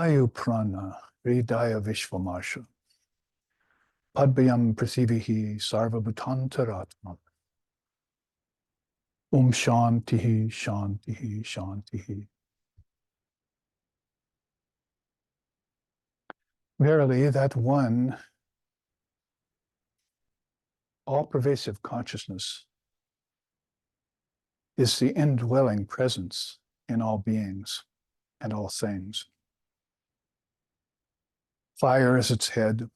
Ayu prana, hridaya vishvamasha, padbayam prasivihi sarvabhutantaratma. Shantihi, shantihi, shantihi. Verily, that one all-pervasive consciousness is the indwelling presence in all beings and all things. Fire is its head,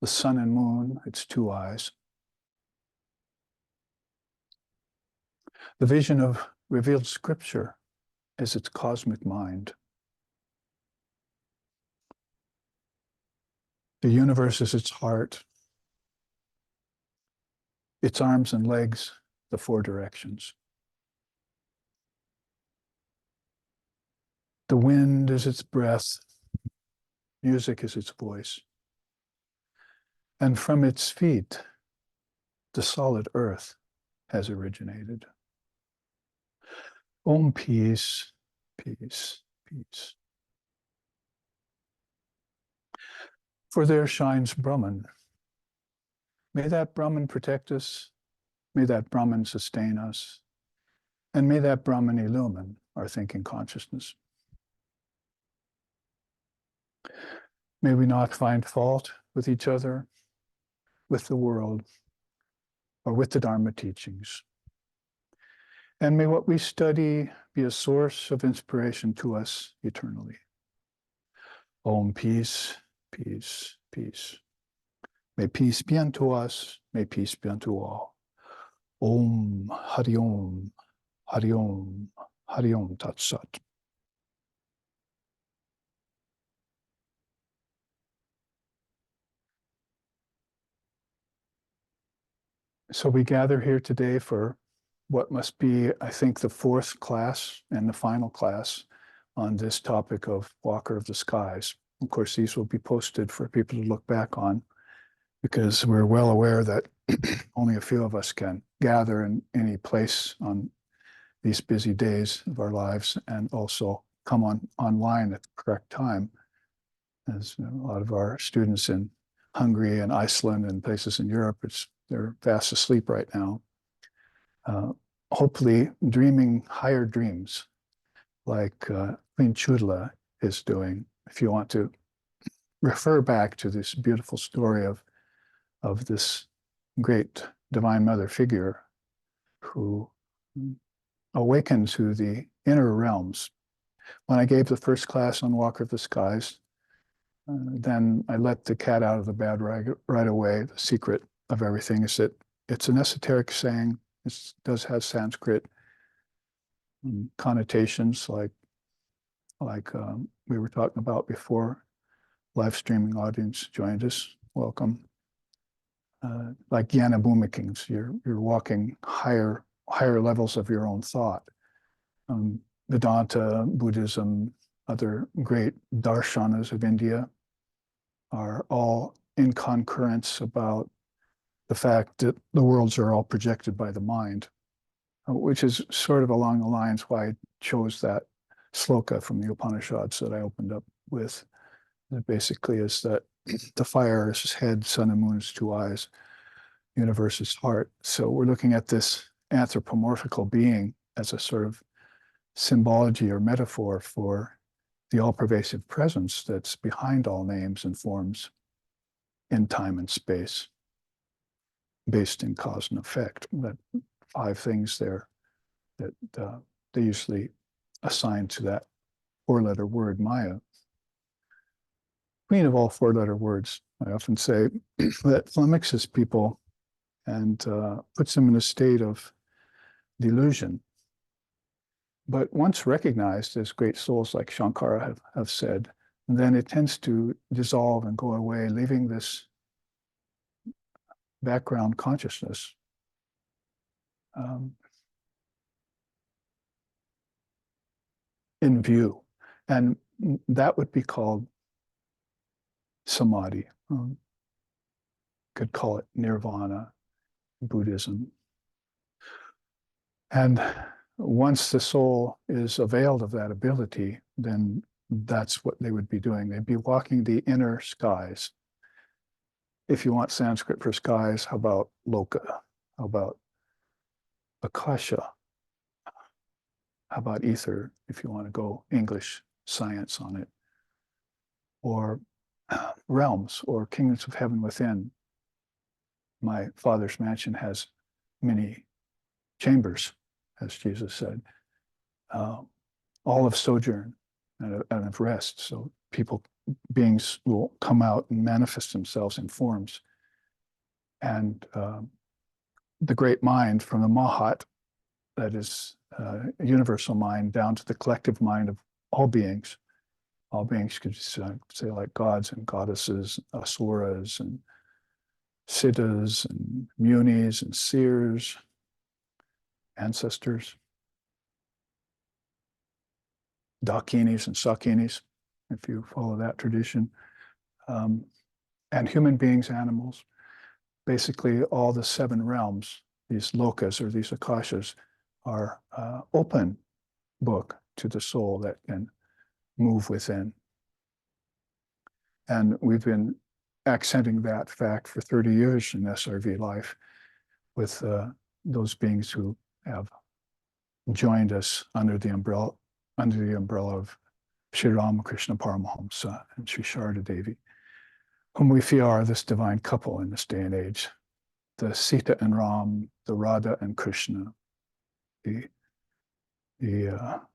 the sun and moon its two eyes. The vision of revealed scripture is its cosmic mind. The universe is its heart, its arms and legs, the four directions. The wind is its breath, music is its voice. And from its feet, the solid earth has originated. Om, peace, peace, peace. For there shines Brahman. May that Brahman protect us. May that Brahman sustain us. And may that Brahman illumine our thinking consciousness. May we not find fault with each other, with the world, or with the Dharma teachings. And may what we study be a source of inspiration to us eternally. Om, peace, peace, peace. May peace be unto us, may peace be unto all. Om, Hari Om, Hari Om, Hari Om Tat Sat. So we gather here today for what must be, I think, the fourth class and the final class on this topic of Walker of the Skies. Of course, these will be posted for people to look back on, because we're well aware that only a few of us can gather in any place on these busy days of our lives and also come online at the correct time. As a lot of our students in Hungary and Iceland and places in Europe, they're fast asleep right now. Hopefully dreaming higher dreams like Queen Chudla is doing. If you want to refer back to this beautiful story of this great Divine Mother figure who awakened to the inner realms. When I gave the first class on Walker of the Skies, then I let the cat out of the bag right away. The secret of everything is that it's an esoteric saying. It does have Sanskrit connotations like we were talking about before. Live streaming audience joined us. Welcome. Like Jnana Bhumikings, you're walking higher levels of your own thought. Vedanta, Buddhism, other great darshanas of India are all in concurrence about the fact that the worlds are all projected by the mind, which is sort of along the lines why I chose that sloka from the Upanishads that I opened up with. It basically is that the fire is his head, sun and moon is two eyes, universe is heart. So we're looking at this anthropomorphical being as a sort of symbology or metaphor for the all-pervasive presence that's behind all names and forms in time and space, based in cause and effect. That five things there that they usually assign to that four-letter word, Maya. Queen of all four-letter words, I often say, that flummoxes people and puts them in a state of delusion. But once recognized as great souls like Shankara have said, then it tends to dissolve and go away, leaving this background consciousness in view. And that would be called samadhi. Could call it nirvana, Buddhism. And once the soul is availed of that ability, then that's what they would be doing. They'd be walking the inner skies. If you want Sanskrit for skies, how about loka? How about akasha? How about ether, if you want to go English science on it? Or realms or kingdoms of heaven within. My Father's mansion has many chambers, as Jesus said, all of sojourn and of rest. So beings will come out and manifest themselves in forms. And the great mind from the Mahat, that is universal mind, down to the collective mind of all beings. All beings could say like gods and goddesses, asuras and siddhas and munis and seers, ancestors, dakinis and sakinis, if you follow that tradition, and human beings, animals. Basically, all the 7 realms, these lokas or these akashas, are open book to the soul that can move within. And we've been accenting that fact for 30 years in SRV life with those beings who have joined us under the umbrella of Sri Ramakrishna Paramahamsa and Sri Sharda Devi, whom we feel are this divine couple in this day and age, the Sita and Ram, the Radha and Krishna, the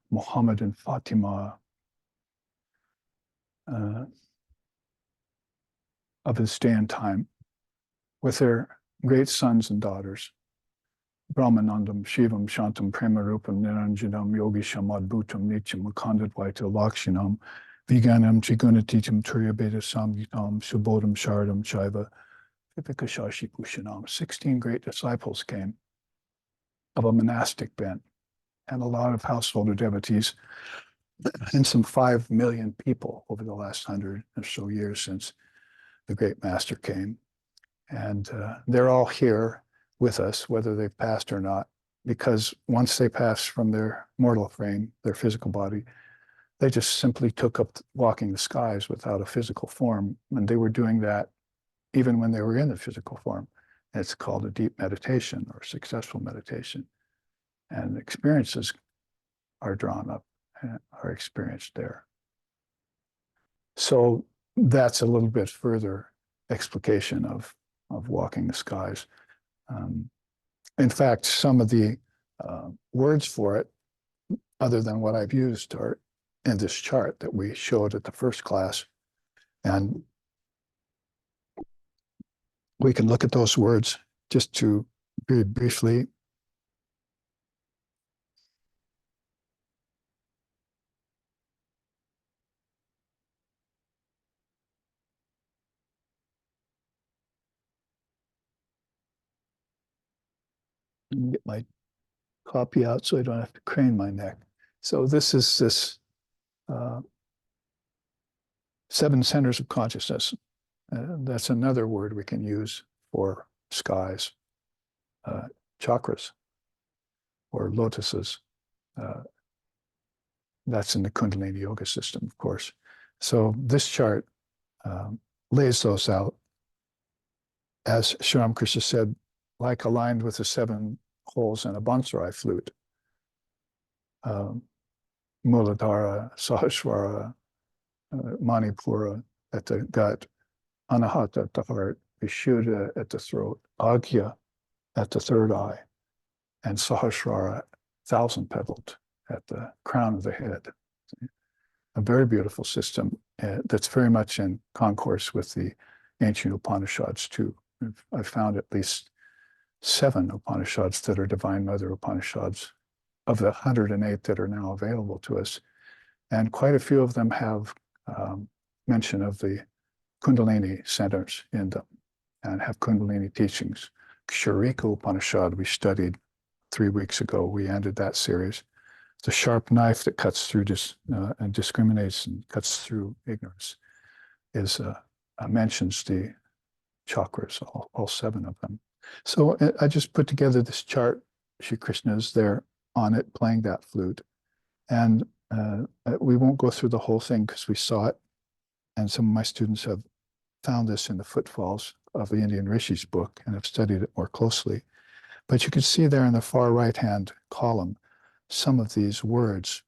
Muhammad and Fatima of his day and time, with their great sons and daughters, Brahmanandam, Shivam, Shantam, Premarupam, Niranjanam, Yogisham, Adbhutam, Nityam, Akandadvaita, Lakshinam, Viganam, Trigunatitam, Turyabeta, Samgitam, Subodham, Sharadam, Shaiva, Vipikashashi Kushanam. 16 great disciples came of a monastic bent, and a lot of householder devotees, and some 5 million people over the last 100 or so years since the great master came. And they're all here with us, whether they've passed or not, because once they pass from their mortal frame, their physical body, they just simply took up walking the skies without a physical form. And they were doing that even when they were in the physical form. It's called a deep meditation or successful meditation. And experiences are drawn up and are experienced there. So that's a little bit further explication of walking the skies. In fact, some of the words for it, other than what I've used, are in this chart that we showed at the first class. And we can look at those words just to very briefly. Get my copy out so I don't have to crane my neck. So this is this 7 centers of consciousness. That's another word we can use for skies, chakras, or lotuses. That's in the Kundalini Yoga system, of course. So this chart lays those out, as Sri Ramakrishna said, like aligned with the 7 holes in a bonsai flute. Muladhara, Sahasrara, Manipura at the gut, Anahata at the heart, Vishuddha at the throat, Agya at the 3rd eye, and Sahasrara, 1,000-petaled, at the crown of the head. A very beautiful system that's very much in concourse with the ancient Upanishads too. I've found at least 7 Upanishads that are Divine Mother Upanishads of the 108 that are now available to us. And quite a few of them have mention of the Kundalini centers in them and have Kundalini teachings. Ksharika Upanishad we studied 3 weeks ago. We ended that series. The sharp knife that cuts through and discriminates and cuts through ignorance is mentions the chakras, all 7 of them. So I just put together this chart. Shri Krishna is there on it playing that flute. And We won't go through the whole thing because we saw it, and some of my students have found this in the footfalls of the Indian Rishis book and have studied it more closely. But you can see there in the far right-hand column, some of these words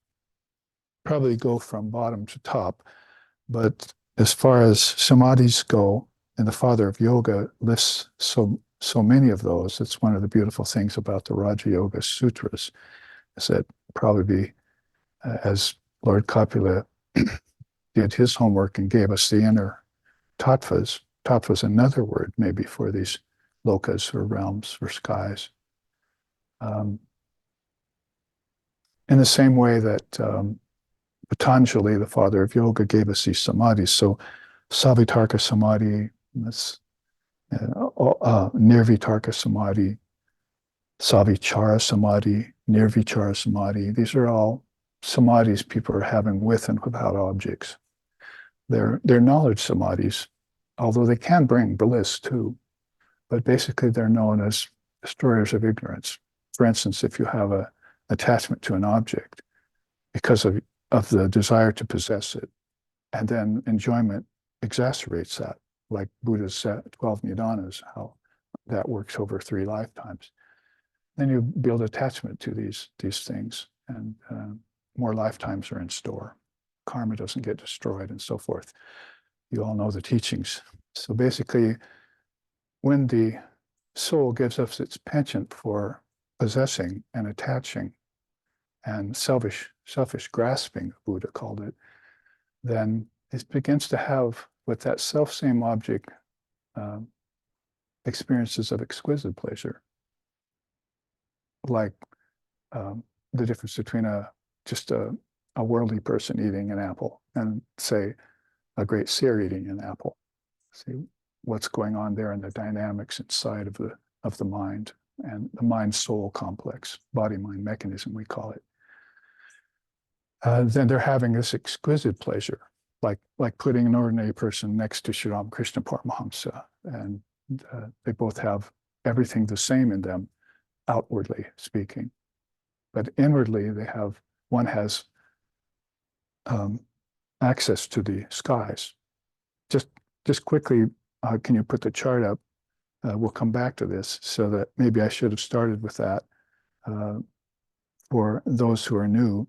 probably go from bottom to top. But as far as samadhis go, and the father of yoga lists so many of those, it's one of the beautiful things about the Raja Yoga Sutras, is that probably as Lord Kapila did his homework and gave us the inner tattvas. Tattva's another word maybe for these lokas or realms or skies. In the same way that Patanjali, the father of yoga, gave us these samadhis. So Savitarka Samadhi, that's Nirvitarka Samadhi, Savichara Samadhi, Nirvichara Samadhi. These are all samadhis people are having with and without objects. They're knowledge samadhis, although they can bring bliss too. But basically, they're known as destroyers of ignorance. For instance, if you have an attachment to an object because of the desire to possess it, and then enjoyment exacerbates that, like Buddha's 12 nidanas, how that works over 3 lifetimes. Then you build attachment to these things, and more lifetimes are in store. Karma doesn't get destroyed and so forth. You all know the teachings. So basically, when the soul gives up its penchant for possessing and attaching and selfish grasping, Buddha called it, then it begins to have, with that self-same object, experiences of exquisite pleasure, like the difference between just a worldly person eating an apple and, say, a great seer eating an apple. See what's going on there in the dynamics inside of the mind and the mind-soul complex, body-mind mechanism, we call it. Then they're having this exquisite pleasure, like putting an ordinary person next to Sri Ramakrishna Paramahamsa, and they both have everything the same in them, outwardly speaking, but inwardly one has access to the skies. Just quickly, can you put the chart up? We'll come back to this, so that maybe I should have started with that for those who are new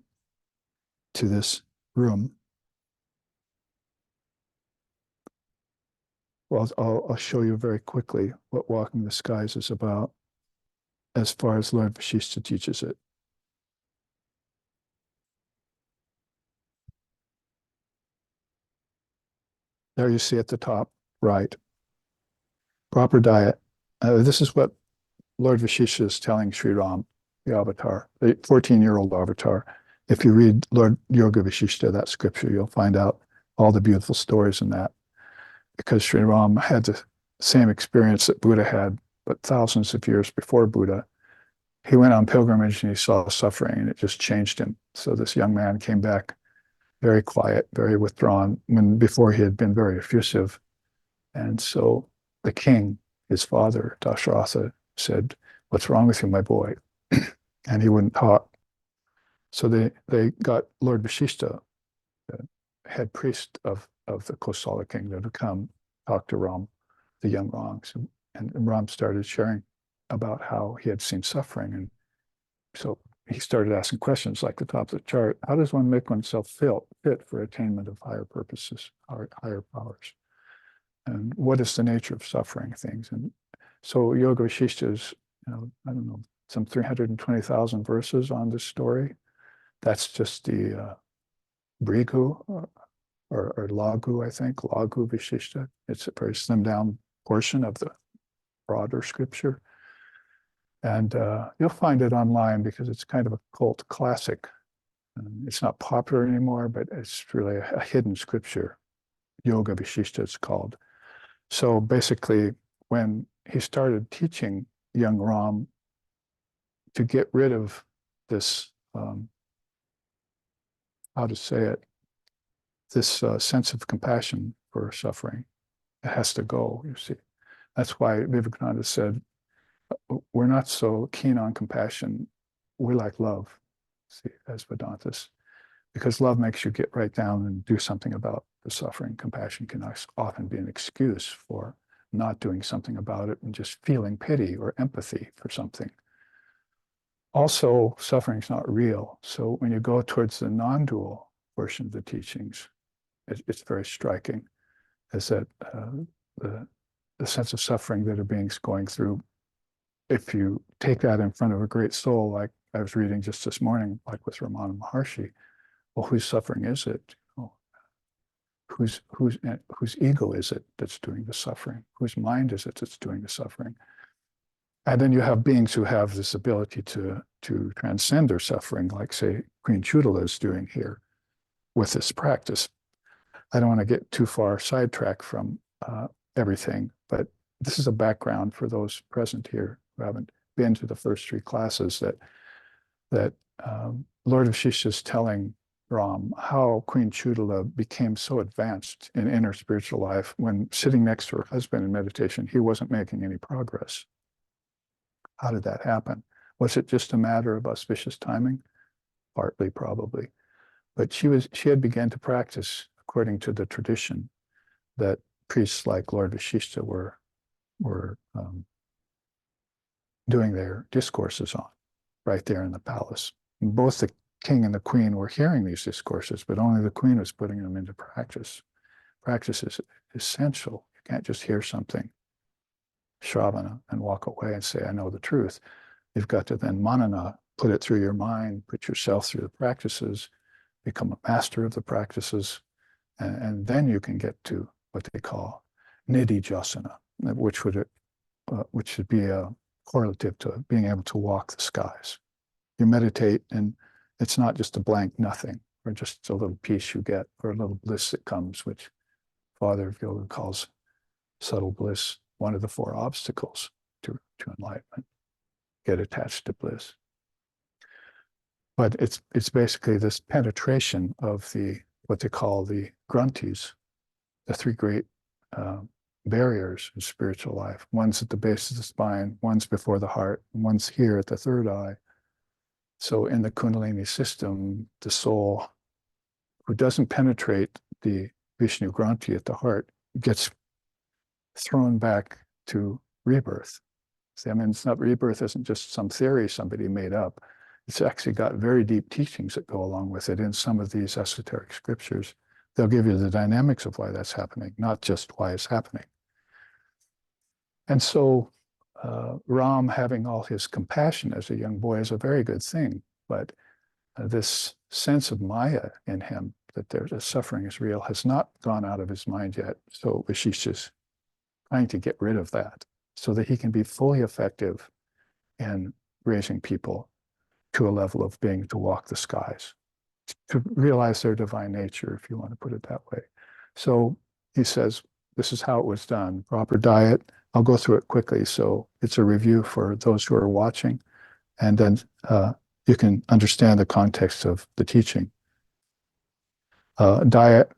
to this room. Well, I'll show you very quickly what walking the skies is about as far as Lord Vashishta teaches it. There you see at the top, right. Proper diet. This is what Lord Vashishta is telling Sri Ram, the avatar, the 14-year-old avatar. If you read Lord Yoga Vashishta, that scripture, you'll find out all the beautiful stories in that. Because Sri Ram had the same experience that Buddha had, but thousands of years before Buddha. He went on pilgrimage and he saw suffering, and it just changed him. So this young man came back very quiet, very withdrawn, when before he had been very effusive. And so the king, his father, Dasharatha, said, "What's wrong with you, my boy?" And he wouldn't talk. So they got Lord Vashishta, the head priest of the Kosala kingdom, to come talk to Ram, the young Rangs. And Ram started sharing about how he had seen suffering. And so he started asking questions like the top of the chart. How does one make oneself fit for attainment of higher purposes, higher powers? And what is the nature of suffering things? And so Yoga Vashishta's, I don't know, some 320,000 verses on this story. That's just the Brigu or Lagu, I think, Lagu Vashishta. It's a very slimmed down portion of the broader scripture. And you'll find it online because it's kind of a cult classic. It's not popular anymore, but it's really a hidden scripture. Yoga Vashishta, it's called. So basically, when he started teaching young Ram to get rid of this, how to say it, this sense of compassion for suffering, it has to go, you see. That's why Vivekananda said, we're not so keen on compassion. We like love, see, as Vedantists. because love makes you get right down and do something about the suffering. Compassion can often be an excuse for not doing something about it and just feeling pity or empathy for something. Also, suffering is not real. So when you go towards the non-dual portion of the teachings, it's very striking, is that the sense of suffering that a being's going through, if you take that in front of a great soul, like I was reading just this morning, like with Ramana Maharshi, well, whose suffering is it? Whose ego is it that's doing the suffering? Whose mind is it that's doing the suffering? And then you have beings who have this ability to transcend their suffering, like, say, Queen Chudala is doing here with this practice. I don't want to get too far sidetracked from everything, but this is a background for those present here who haven't been to the first three classes, that Lord Vashishtha is telling Ram how Queen Chudala became so advanced in inner spiritual life when sitting next to her husband in meditation, he wasn't making any progress. How did that happen? Was it just a matter of auspicious timing? Partly, probably. But she had begun to practice according to the tradition that priests like Lord Vashishtha were doing their discourses on, right there in the palace. And both the king and the queen were hearing these discourses, but only the queen was putting them into practice. Practice is essential. You can't just hear something, shravana, and walk away and say, I know the truth. You've got to then manana, put it through your mind, put yourself through the practices, become a master of the practices, and then you can get to what they call nidhi-jasana, which should be a correlative to being able to walk the skies. You meditate, and it's not just a blank nothing, or just a little peace you get, or a little bliss that comes, which Father of Yoga calls subtle bliss, one of the four obstacles to enlightenment. Get attached to bliss. But it's basically this penetration of what they call the granthis, the three great barriers in spiritual life. One's at the base of the spine, one's before the heart, and one's here at the third eye. So in the Kundalini system, the soul who doesn't penetrate the Vishnu Granthi at the heart gets thrown back to rebirth. See, I mean, rebirth isn't just some theory somebody made up. It's actually got very deep teachings that go along with it in some of these esoteric scriptures. They'll give you the dynamics of why that's happening, not just why it's happening. And so Ram having all his compassion as a young boy is a very good thing, but this sense of Maya in him, that there's a suffering is real, has not gone out of his mind yet. So Vashishtha's trying to get rid of that so that he can be fully effective in raising people to a level of being to walk the skies, to realize their divine nature, if you want to put it that way. So he says, this is how it was done. Proper diet. I'll go through it quickly. So it's a review for those who are watching, and then you can understand the context of the teaching. Diet,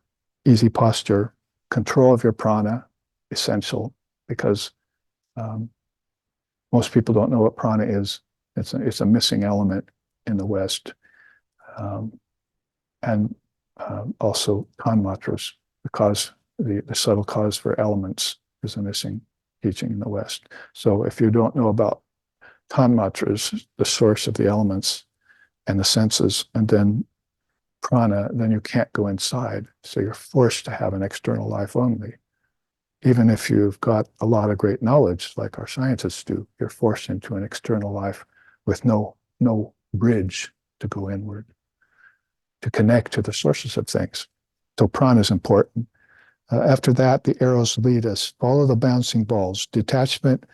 easy posture, control of your prana, essential, because most people don't know what prana is. It's a missing element in the West. And also tanmatras, because the subtle cause for elements is a missing teaching in the West. So if you don't know about tanmatras, the source of the elements and the senses, and then prana, then you can't go inside. So you're forced to have an external life only. Even if you've got a lot of great knowledge, like our scientists do, you're forced into an external life with no bridge to go inward, to connect to the sources of things. So prana is important. After that, the arrows lead us. Follow the bouncing balls. Detachment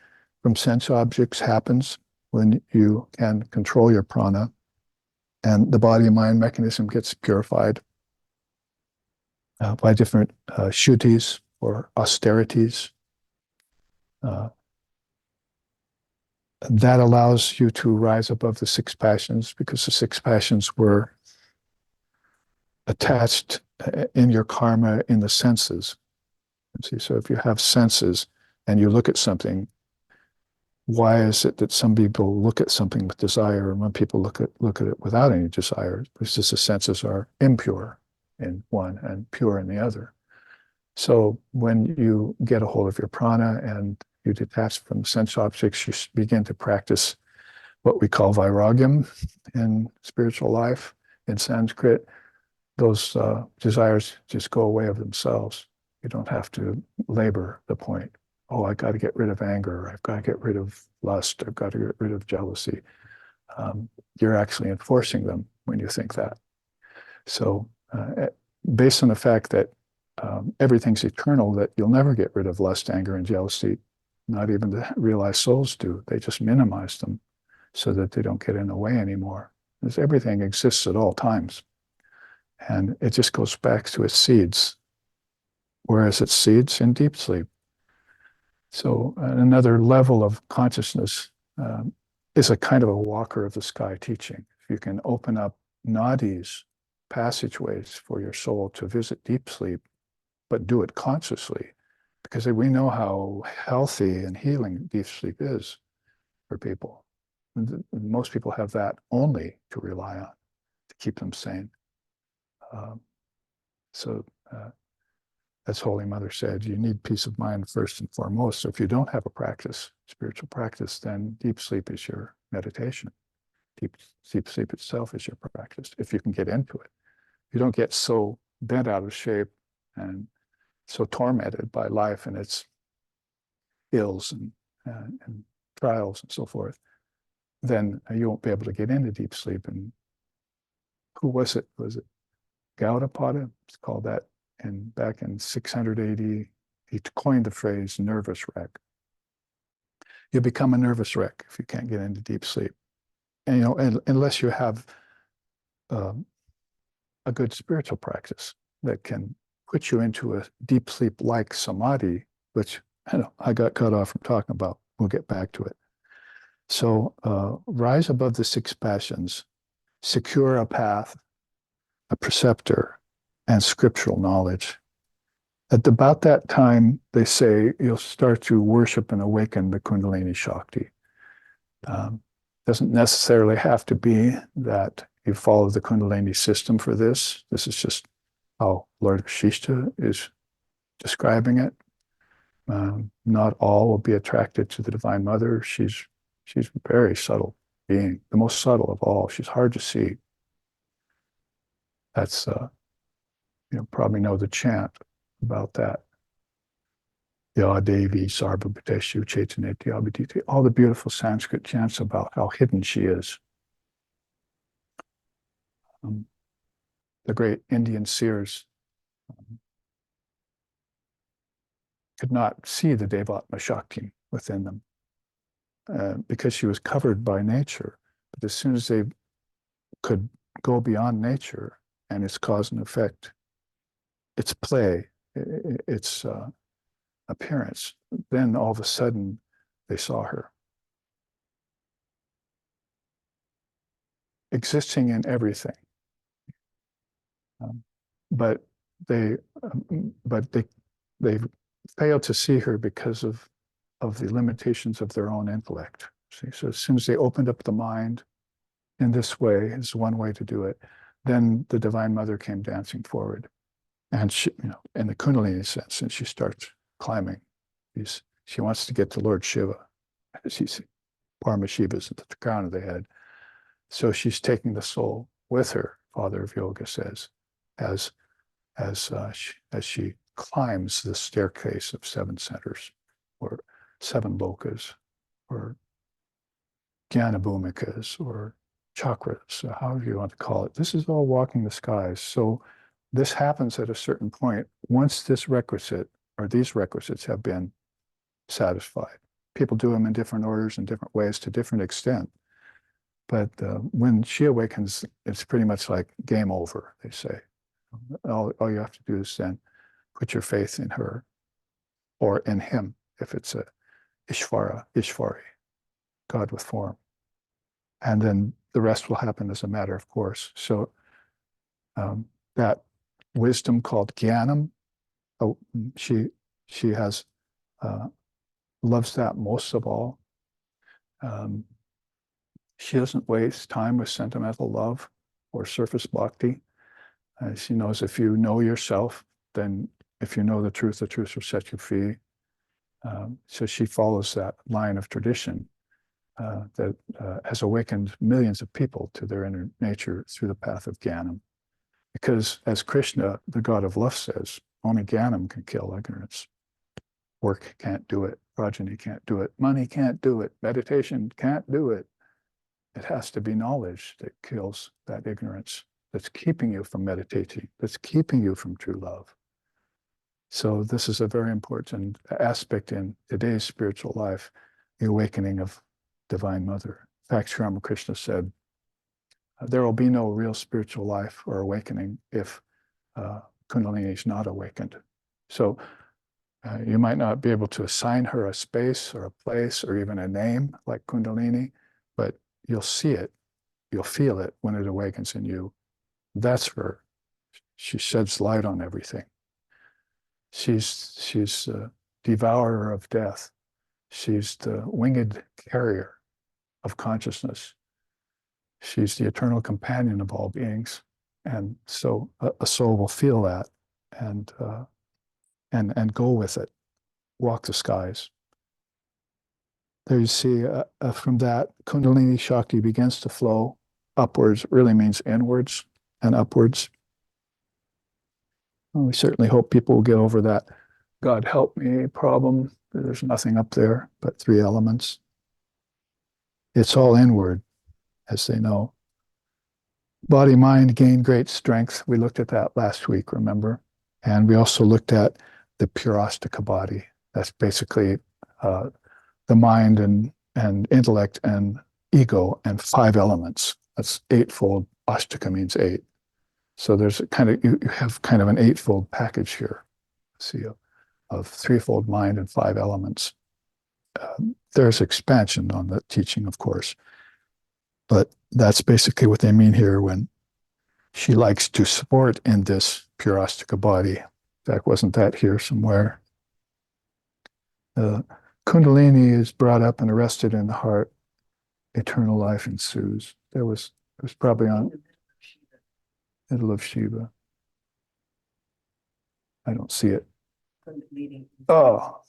from sense objects happens when you can control your prana, and the body-mind mechanism gets purified by different shuddhis or austerities. That allows you to rise above the six passions, because the six passions were attached in your karma in the senses. See, so if you have senses and you look at something, why is it that some people look at something with desire and when people look at it without any desire? It's just the senses are impure in one and pure in the other. So when you get a hold of your prana and you detach from sense objects, you begin to practice what we call vairagyam in spiritual life. In Sanskrit, those desires just go away of themselves. You don't have to labor the point. Oh, I got to get rid of anger. I've got to get rid of lust. I've got to get rid of jealousy. You're actually enforcing them when you think that. So based on the fact that everything's eternal, that you'll never get rid of lust, anger, and jealousy, not even the realized souls do. They just minimize them so that they don't get in the way anymore. Because everything exists at all times. And it just goes back to its seeds, whereas its seeds in deep sleep. So another level of consciousness is a kind of a walker of the sky teaching. If you can open up nadis, passageways for your soul to visit deep sleep, but do it consciously, because we know how healthy and healing deep sleep is for people. Most people have that only to rely on to keep them sane. So as Holy Mother said, you need peace of mind first and foremost. So if you don't have a practice, spiritual practice, then deep sleep is your meditation. Deep sleep itself is your practice, if you can get into it. You don't get so bent out of shape and so tormented by life and its ills and trials and so forth, then you won't be able to get into deep sleep. And who was it? Was it Gaudapada? It's called that. And back in 600 AD, he coined the phrase nervous wreck. You become a nervous wreck if you can't get into deep sleep. And, unless you have a good spiritual practice that can put you into a deep sleep-like samadhi, which I got cut off from talking about. We'll get back to it. So rise above the six passions, secure a path, a preceptor, and scriptural knowledge. At about that time, they say you'll start to worship and awaken the Kundalini Shakti. Doesn't necessarily have to be that you follow the Kundalini system for this. This is just how Lord Vashishta is describing it. Not all will be attracted to the Divine Mother. She's a very subtle being, the most subtle of all. She's hard to see. That's probably know the chant about that. Ya Devi Sarvabhuteshu Chaitaneti Abhiditi. All the beautiful Sanskrit chants about how hidden she is. The great Indian seers could not see the Devatma Shakti within them because she was covered by nature. But as soon as they could go beyond nature and its cause and effect, its play, its appearance, then all of a sudden they saw her. Existing in everything. But they failed to see her because of the limitations of their own intellect. See? So as soon as they opened up the mind in this way, is one way to do it, then the Divine Mother came dancing forward. And she, in the Kundalini sense, and she starts climbing. She wants to get to Lord Shiva. She's Paramashiva's at the crown of the head. So she's taking the soul with her, Father of Yoga says, as she climbs the staircase of seven centers, or seven lokas, or jnana bhumikas, or chakras, or however you want to call it. This is all walking the skies. So this happens at a certain point once this requisite or these requisites have been satisfied. People do them in different orders and different ways to different extent. But when she awakens, it's pretty much like game over, they say. All you have to do is then put your faith in her or in him, if it's a Ishvari, God with form. And then the rest will happen as a matter of course. So that wisdom called Jnanam, she has loves that most of all. She doesn't waste time with sentimental love or surface bhakti. She knows if you know yourself, then if you know the truth will set you free. So she follows that line of tradition that has awakened millions of people to their inner nature through the path of Jnanam. Because as Krishna, the god of love, says, only Jnanam can kill ignorance. Work can't do it. Progeny can't do it. Money can't do it. Meditation can't do it. It has to be knowledge that kills that ignorance, that's keeping you from meditating, that's keeping you from true love. So this is a very important aspect in today's spiritual life, the awakening of Divine Mother. In fact, Sri Ramakrishna said, there will be no real spiritual life or awakening if Kundalini is not awakened. So you might not be able to assign her a space or a place or even a name like Kundalini, but you'll see it, you'll feel it when it awakens in you. That's her. She sheds light on everything. She's the devourer of death. She's the winged carrier of consciousness. She's the eternal companion of all beings. And so a soul will feel that and go with it, walk the skies. There you see from that, Kundalini Shakti begins to flow upwards. It really means inwards and upwards. And we certainly hope people will get over that God help me problem. There's nothing up there but three elements. It's all inward, as they know. Body, mind gain great strength. We looked at that last week, remember? And we also looked at the purastika body. That's basically the mind and intellect and ego and 5 elements. That's eightfold. Ashtaka means 8. So there's a kind of, you have kind of an 8-fold package here. See, of 3-fold mind and 5 elements. There's expansion on the teaching, of course. But that's basically what they mean here when she likes to support in this purastika body. In fact, wasn't that here somewhere? Kundalini is brought up and arrested in the heart. Eternal life ensues. It was probably on middle of Shiva. I don't see it. Oh,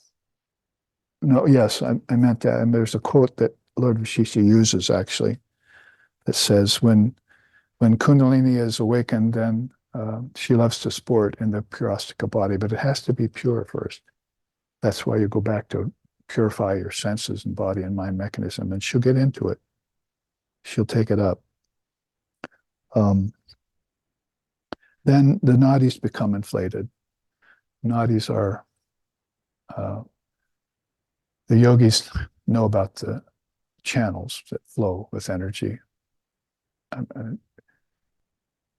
no, yes, I meant that. And there's a quote that Lord Vashisha uses actually that says, when Kundalini is awakened, then she loves to sport in the purastika body, but it has to be pure first. That's why you go back to purify your senses and body and mind mechanism, and she'll get into it. She'll take it up. Then the nadis become inflated. Nadis are, the yogis know about the channels that flow with energy.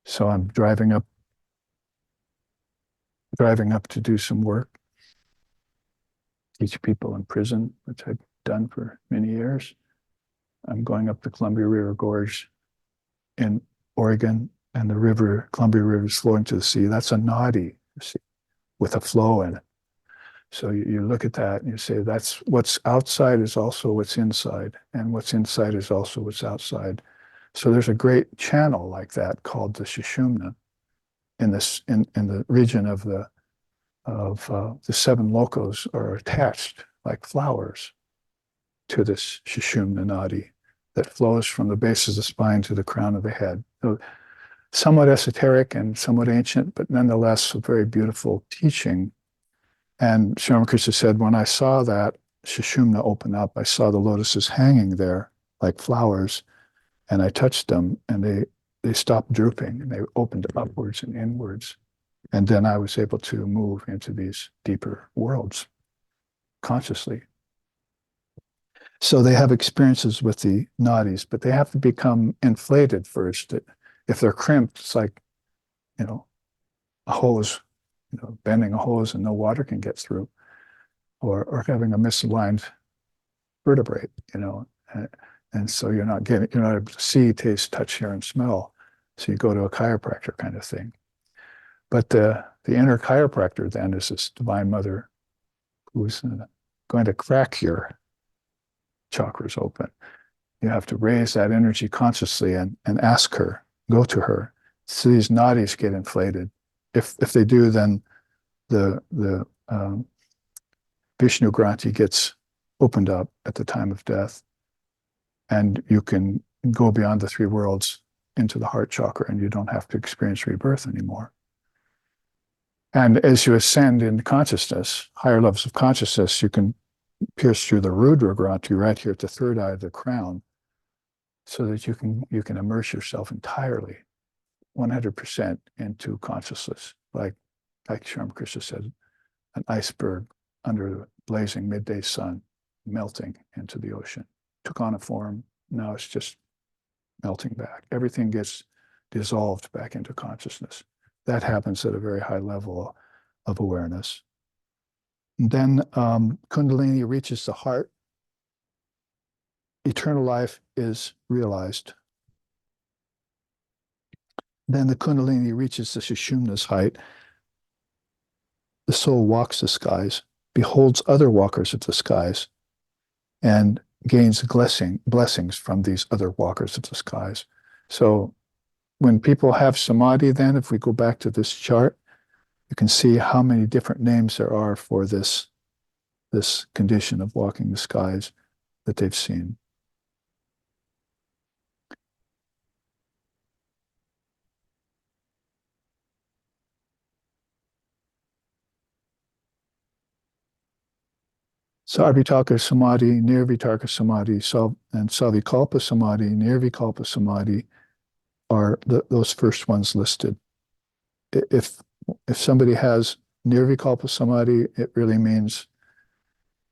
So I'm driving up to do some work, teach people in prison, which I've done for many years. I'm going up the Columbia River Gorge in Oregon, and the Columbia River is flowing to the sea. That's a nadi, you see, with a flow in it. So you look at that and you say, that's what's outside is also what's inside, and what's inside is also what's outside. So there's a great channel like that called the Sushumna in the region of the 7 locos are attached like flowers to this Sushumna nadi that flows from the base of the spine to the crown of the head. So somewhat esoteric and somewhat ancient, but nonetheless a very beautiful teaching. And Sri Ramakrishna said, when I saw that Sushumna open up, I saw the lotuses hanging there like flowers, and I touched them, and they stopped drooping, and they opened upwards and inwards. And then I was able to move into these deeper worlds consciously. So they have experiences with the nadis, but they have to become inflated first. If they're crimped, it's like, a hose, bending a hose and no water can get through, or having a misaligned vertebrae, and so you're not able to see, taste, touch, hear, and smell. So you go to a chiropractor kind of thing. But the inner chiropractor then is this Divine Mother who's going to crack your chakras open. You have to raise that energy consciously and ask her, go to her. So these nadis get inflated. If they do, then the Vishnu Granthi gets opened up at the time of death, and you can go beyond the three worlds into the heart chakra, and you don't have to experience rebirth anymore. And as you ascend in consciousness, higher levels of consciousness, you can pierce through the Rudra Granthi right here at the third eye of the crown, so that you can immerse yourself entirely, 100% into consciousness, like Sri Krishna said, an iceberg under the blazing midday sun, melting into the ocean. Took on a form, now it's just melting back. Everything gets dissolved back into consciousness. That happens at a very high level of awareness. And then Kundalini reaches the heart. Eternal life is realized. Then the Kundalini reaches the Sushumna's height. The soul walks the skies, beholds other walkers of the skies, and gains blessings from these other walkers of the skies. So when people have samadhi, then, if we go back to this chart, you can see how many different names there are for this condition of walking the skies that they've seen. Sarvitarka Samadhi, Nirvitarka Samadhi, and Savikalpa Samadhi, Nirvikalpa Samadhi are those first ones listed. If somebody has Nirvikalpa Samadhi, it really means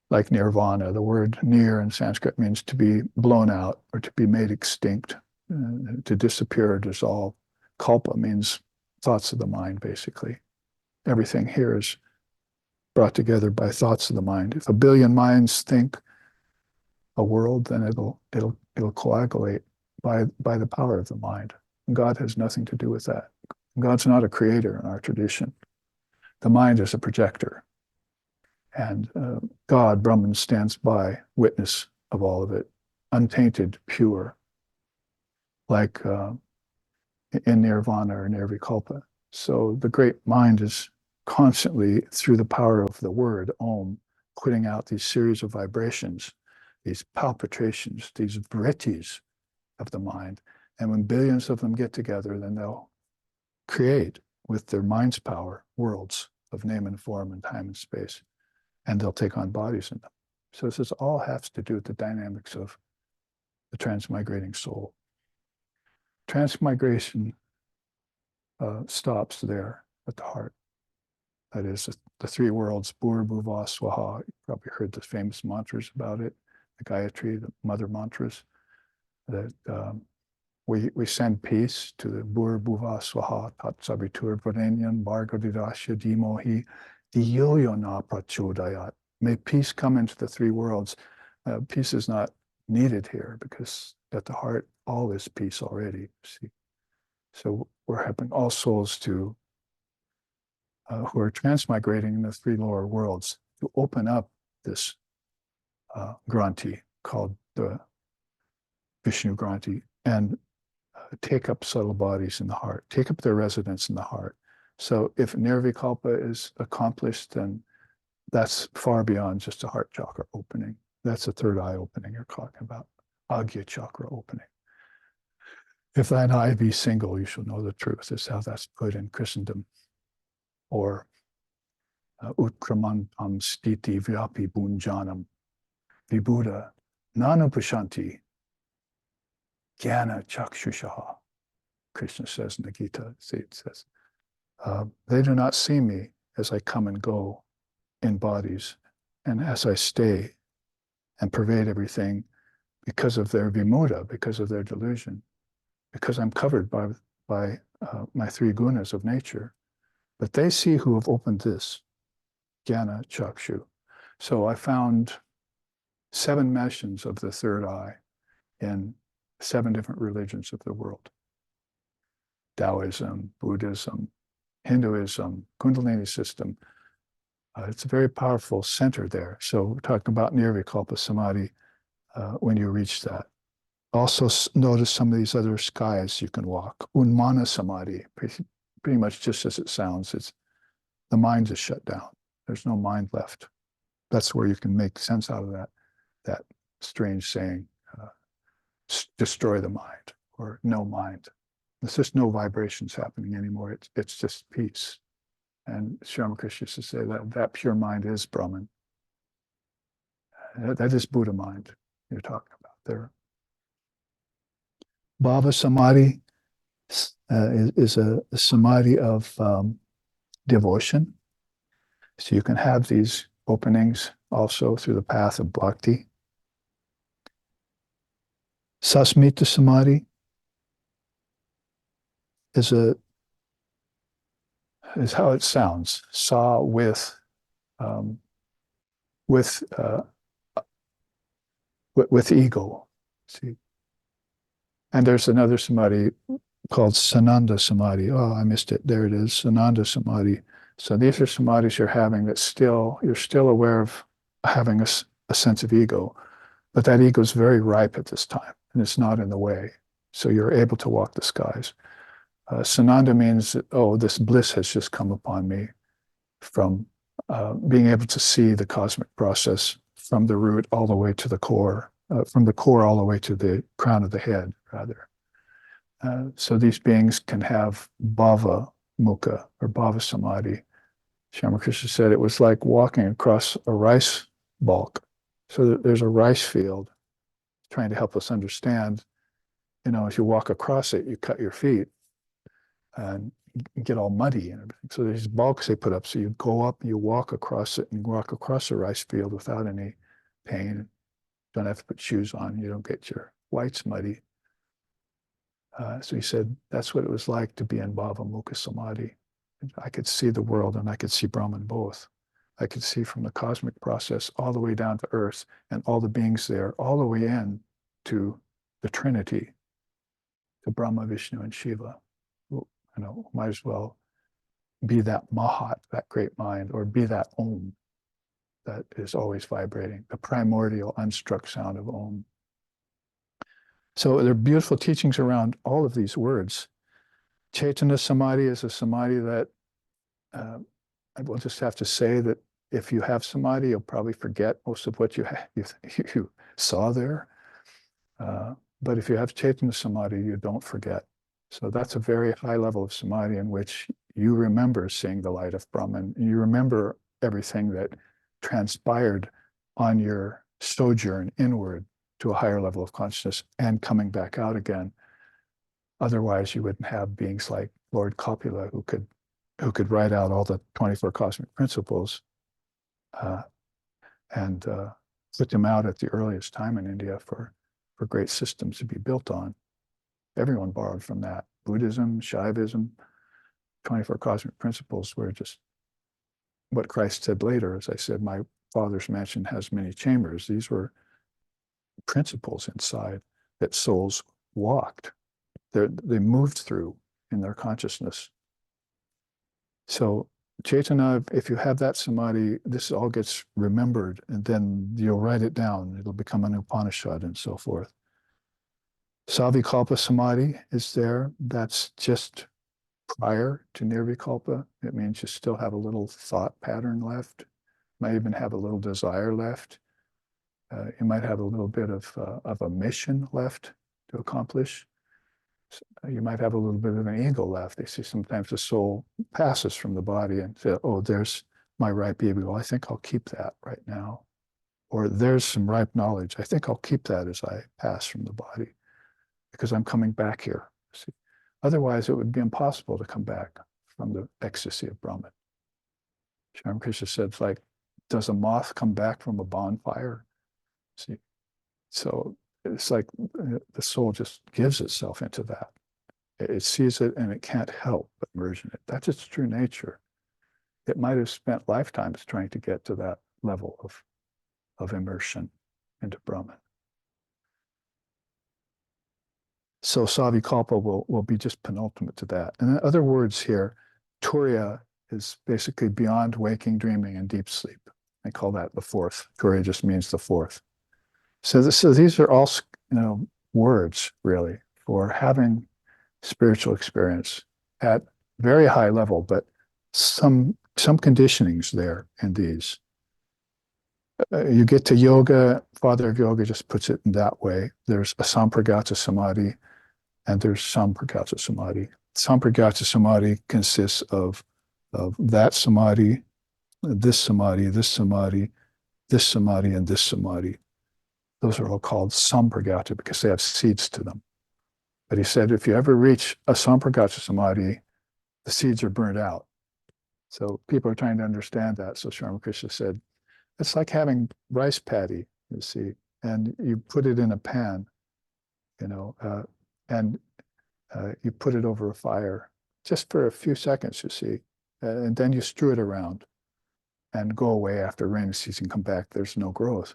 like nirvana. The word nir in Sanskrit means to be blown out or to be made extinct, to disappear or dissolve. Kalpa means thoughts of the mind, basically. Everything here is brought together by thoughts of the mind. If a billion minds think a world, then it'll coagulate by the power of the mind. And God has nothing to do with that. God's not a creator in our tradition. The mind is a projector. And God, Brahman, stands by, witness of all of it, untainted, pure, like in nirvana or nirvikalpa. So the great mind is constantly, through the power of the word, Om, putting out these series of vibrations, these palpitations, these vrittis of the mind. And when billions of them get together, then they'll create, with their mind's power, worlds of name and form and time and space. And they'll take on bodies in them. So this all has to do with the dynamics of the transmigrating soul. Transmigration stops there at the heart. That is the three worlds, Bhur, Bhuva, Swaha. You probably heard the famous mantras about it, the Gayatri, the mother mantras, that we send peace to the Bhur, Bhuva, Swaha, Tat Savitur Varenyan, Bhargo Didasya Dhimohi, Dhiyo na prachodayat. May peace come into the three worlds. Peace is not needed here because at the heart, all is peace already. See? So we're helping all souls to who are transmigrating in the three lower worlds to open up this Granthi called the Vishnu Granthi and take up subtle bodies in the heart, take up their residence in the heart. So if Nirvikalpa is accomplished, then that's far beyond just a heart chakra opening. That's a third eye opening you're talking about, Agya chakra opening. If thine eye be single, you shall know the truth, is how that's put in Christendom. Or Utkramantam stiti vyapi bunjanam vibuddha nanupashanti jnana chakshushaha. Krishna says in the Gita, it says, they do not see me as I come and go in bodies and as I stay and pervade everything because of their vimuddha, because of their delusion, because I'm covered by my three gunas of nature. But they see who have opened this, jnana chakshu. So I found 7 mentions of the third eye in 7 different religions of the world. Taoism, Buddhism, Hinduism, Kundalini system. It's a very powerful center there. So we're talking about Nirvikalpa Samadhi. when you reach that. Also notice some of these other skies you can walk. Unmana samadhi, pretty much just as it sounds, it's the mind is shut down. There's no mind left. That's where you can make sense out of that strange saying, destroy the mind, or no mind. There's just no vibrations happening anymore. It's just peace. And Sri Ramakrishna used to say that pure mind is Brahman. That is Buddha mind you're talking about there. Bhava samadhi is a samadhi of devotion. So you can have these openings also through the path of bhakti. Sasmita samadhi is how it sounds. Sa with ego. See, and there's another samadhi called Sananda samadhi. Oh, I missed it. There it is, Sananda samadhi. So these are samadhis you're having that you're still aware of having a sense of ego, but that ego is very ripe at this time, and it's not in the way. So you're able to walk the skies. Sananda means, this bliss has just come upon me from being able to see the cosmic process from the root all the way to the core, from the core all the way to the crown of the head, rather. So these beings can have bhava mukha or bhava samadhi. Sri Ramakrishna said it was like walking across a rice balk. So there's a rice field, trying to help us understand, as you walk across it, you cut your feet and get all muddy and everything. So there's balks they put up. So you go up, you walk across it, and walk across a rice field without any pain. Don't have to put shoes on. You don't get your whites muddy. So he said that's what it was like to be in Bhava Mukha Samadhi. I could see the world and I could see Brahman both. I could see from the cosmic process all the way down to earth and all the beings there, all the way in to the Trinity, to Brahma, Vishnu, and Shiva. Might as well be that Mahat, that great mind, or be that Om that is always vibrating, the primordial unstruck sound of Om. So there are beautiful teachings around all of these words. Chaitanya Samadhi is a samadhi that I will just have to say that if you have samadhi, you'll probably forget most of what you saw there. But if you have Chaitanya Samadhi, you don't forget. So that's a very high level of samadhi in which you remember seeing the light of Brahman. You remember everything that transpired on your sojourn inward to a higher level of consciousness and coming back out again. Otherwise, you wouldn't have beings like Lord Kapila who could write out all the 24 cosmic principles and put them out at the earliest time in India for great systems to be built on. Everyone borrowed from that. Buddhism, Shaivism, 24 cosmic principles were just what Christ said later. As I said, my Father's mansion has many chambers. These were principles inside that souls walked. They moved through in their consciousness. So Chaitanya, if you have that samadhi, this all gets remembered, and then you'll write it down. It'll become an Upanishad and so forth. Savikalpa samadhi is there. That's just prior to nirvikalpa. It means you still have a little thought pattern left. Might even have a little desire left. You might have a little bit of a mission left to accomplish. You might have a little bit of an ego left. They say sometimes the soul passes from the body and says, oh, there's my ripe ego. I think I'll keep that right now. Or there's some ripe knowledge. I think I'll keep that as I pass from the body because I'm coming back here. See? Otherwise, it would be impossible to come back from the ecstasy of Brahman. Sri Ramakrishna said, it's like, does a moth come back from a bonfire? See? So it's like the soul just gives itself into that. It sees it and it can't help but merge in it. That's its true nature. It might have spent lifetimes trying to get to that level of immersion into Brahman. So Savikalpa will be just penultimate to that. And in other words here, Turiya is basically beyond waking, dreaming, and deep sleep. They call that the fourth. Turiya just means the fourth. So these are all, words really for having spiritual experience at very high level, but some conditionings there in these. You get to yoga, Father of Yoga just puts it in that way. There's asampragata samadhi and there's sampragata samadhi. Sampragata samadhi consists of that samadhi, this samadhi, this samadhi, this samadhi, and this samadhi. Those are all called sampragata because they have seeds to them. But he said, if you ever reach a sampragata samadhi, the seeds are burnt out. So people are trying to understand that. So Sri Ramakrishna said, it's like having rice paddy, you see, and you put it in a pan, and you put it over a fire just for a few seconds, you see, and then you strew it around and go away after rainy season, come back, there's no growth.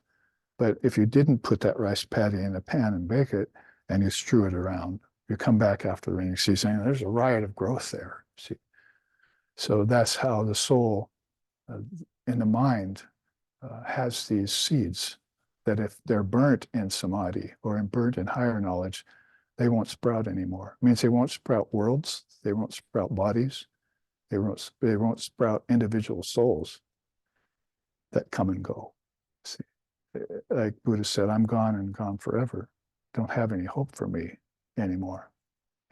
But if you didn't put that rice paddy in a pan and bake it, and you strew it around, you come back after the rainy season, and there's a riot of growth there, see. So that's how the soul in the mind has these seeds that if they're burnt in samadhi or burnt in higher knowledge, they won't sprout anymore. It means they won't sprout worlds, they won't sprout bodies, they won't sprout individual souls that come and go. See, like Buddha said, I'm gone and gone forever. Don't have any hope for me anymore.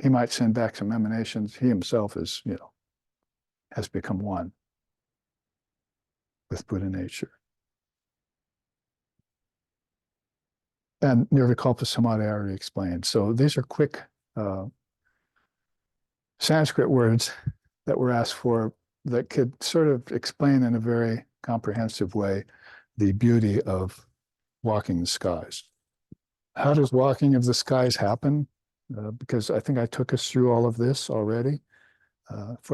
He might send back some emanations. He himself is, has become one with Buddha nature. And Nirvikalpa Samadhi I already explained. So these are quick Sanskrit words that were asked for that could sort of explain in a very comprehensive way the beauty of walking the skies. How does walking of the skies happen? Because I think I took us through all of this already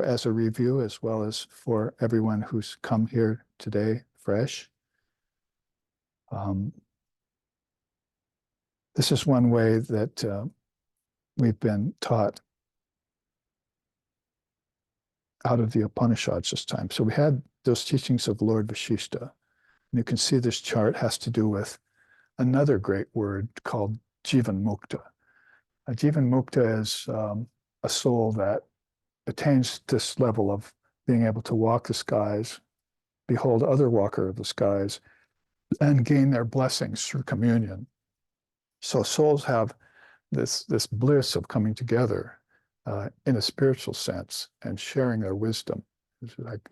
as a review, as well as for everyone who's come here today fresh. This is one way that we've been taught out of the Upanishads this time. So we had those teachings of Lord Vashishta. And you can see this chart has to do with another great word called Jivan Mukta. Jivan Mukta is a soul that attains this level of being able to walk the skies, behold other walker of the skies, and gain their blessings through communion. So souls have this bliss of coming together in a spiritual sense and sharing their wisdom. It's like,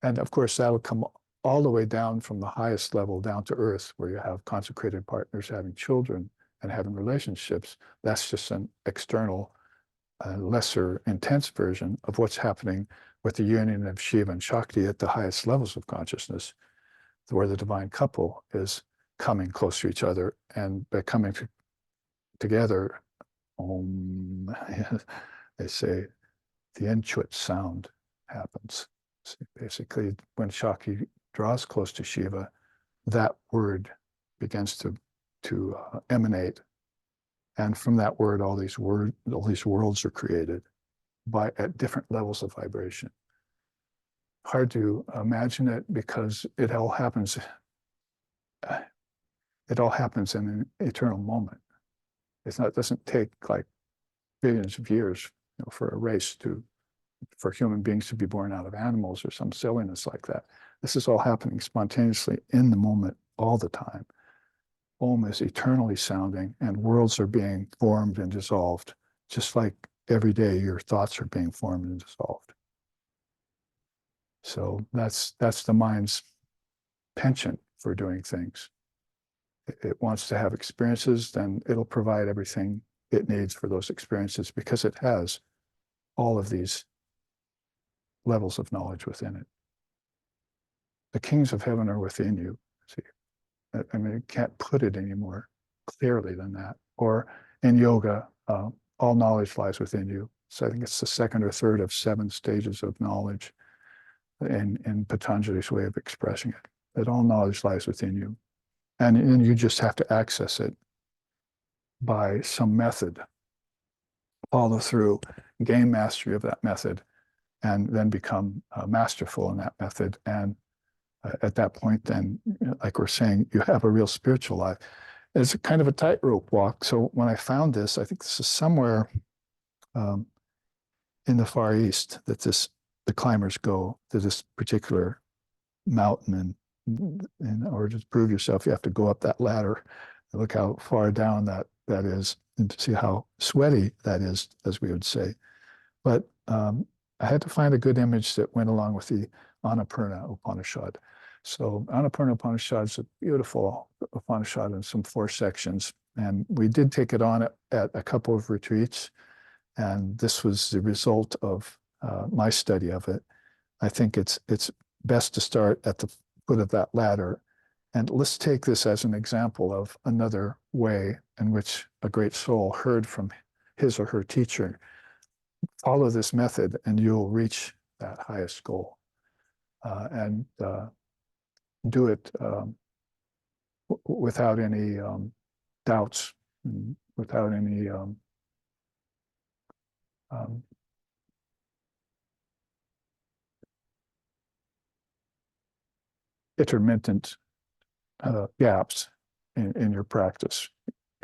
and of course, that'll come all the way down from the highest level down to earth, where you have consecrated partners having children and having relationships. That's just an external, lesser intense version of what's happening with the union of Shiva and Shakti at the highest levels of consciousness, where the divine couple is coming close to each other, and by coming together, they say the Enchut sound happens. So basically, when Shakti draws close to Shiva, that word begins to emanate, and from that word, all these worlds are created at different levels of vibration. Hard to imagine it because it all happens. It all happens in an eternal moment. It doesn't take like billions of years, for a race for human beings to be born out of animals or some silliness like that. This is all happening spontaneously in the moment all the time. Om is eternally sounding, and worlds are being formed and dissolved, just like every day your thoughts are being formed and dissolved. So that's the mind's penchant for doing things. It wants to have experiences, then it'll provide everything it needs for those experiences because it has all of these levels of knowledge within it. The kings of heaven are within you. See, I mean, you can't put it any more clearly than that. Or in yoga, all knowledge lies within you. So I think it's the second or third of 7 stages of knowledge in Patanjali's way of expressing it, that all knowledge lies within you. And you just have to access it by some method, follow through, gain mastery of that method, and then become masterful in that method and at that point, then, like we're saying, you have a real spiritual life. It's a kind of a tightrope walk. So when I found this, I think this is somewhere um, in the Far East that the climbers go to this particular mountain, and in order to prove yourself, you have to go up that ladder. Look how far down that is, and to see how sweaty that is, as we would say. But I had to find a good image that went along with the Annapurna Upanishad. So Annapurna Upanishad is a beautiful Upanishad in some 4 sections. And we did take it on at a couple of retreats. And this was the result of my study of it. I think it's best to start at the foot of that ladder. And let's take this as an example of another way in which a great soul heard from his or her teacher. Follow this method and you'll reach that highest goal. And do it without any doubts, without any intermittent gaps in your practice.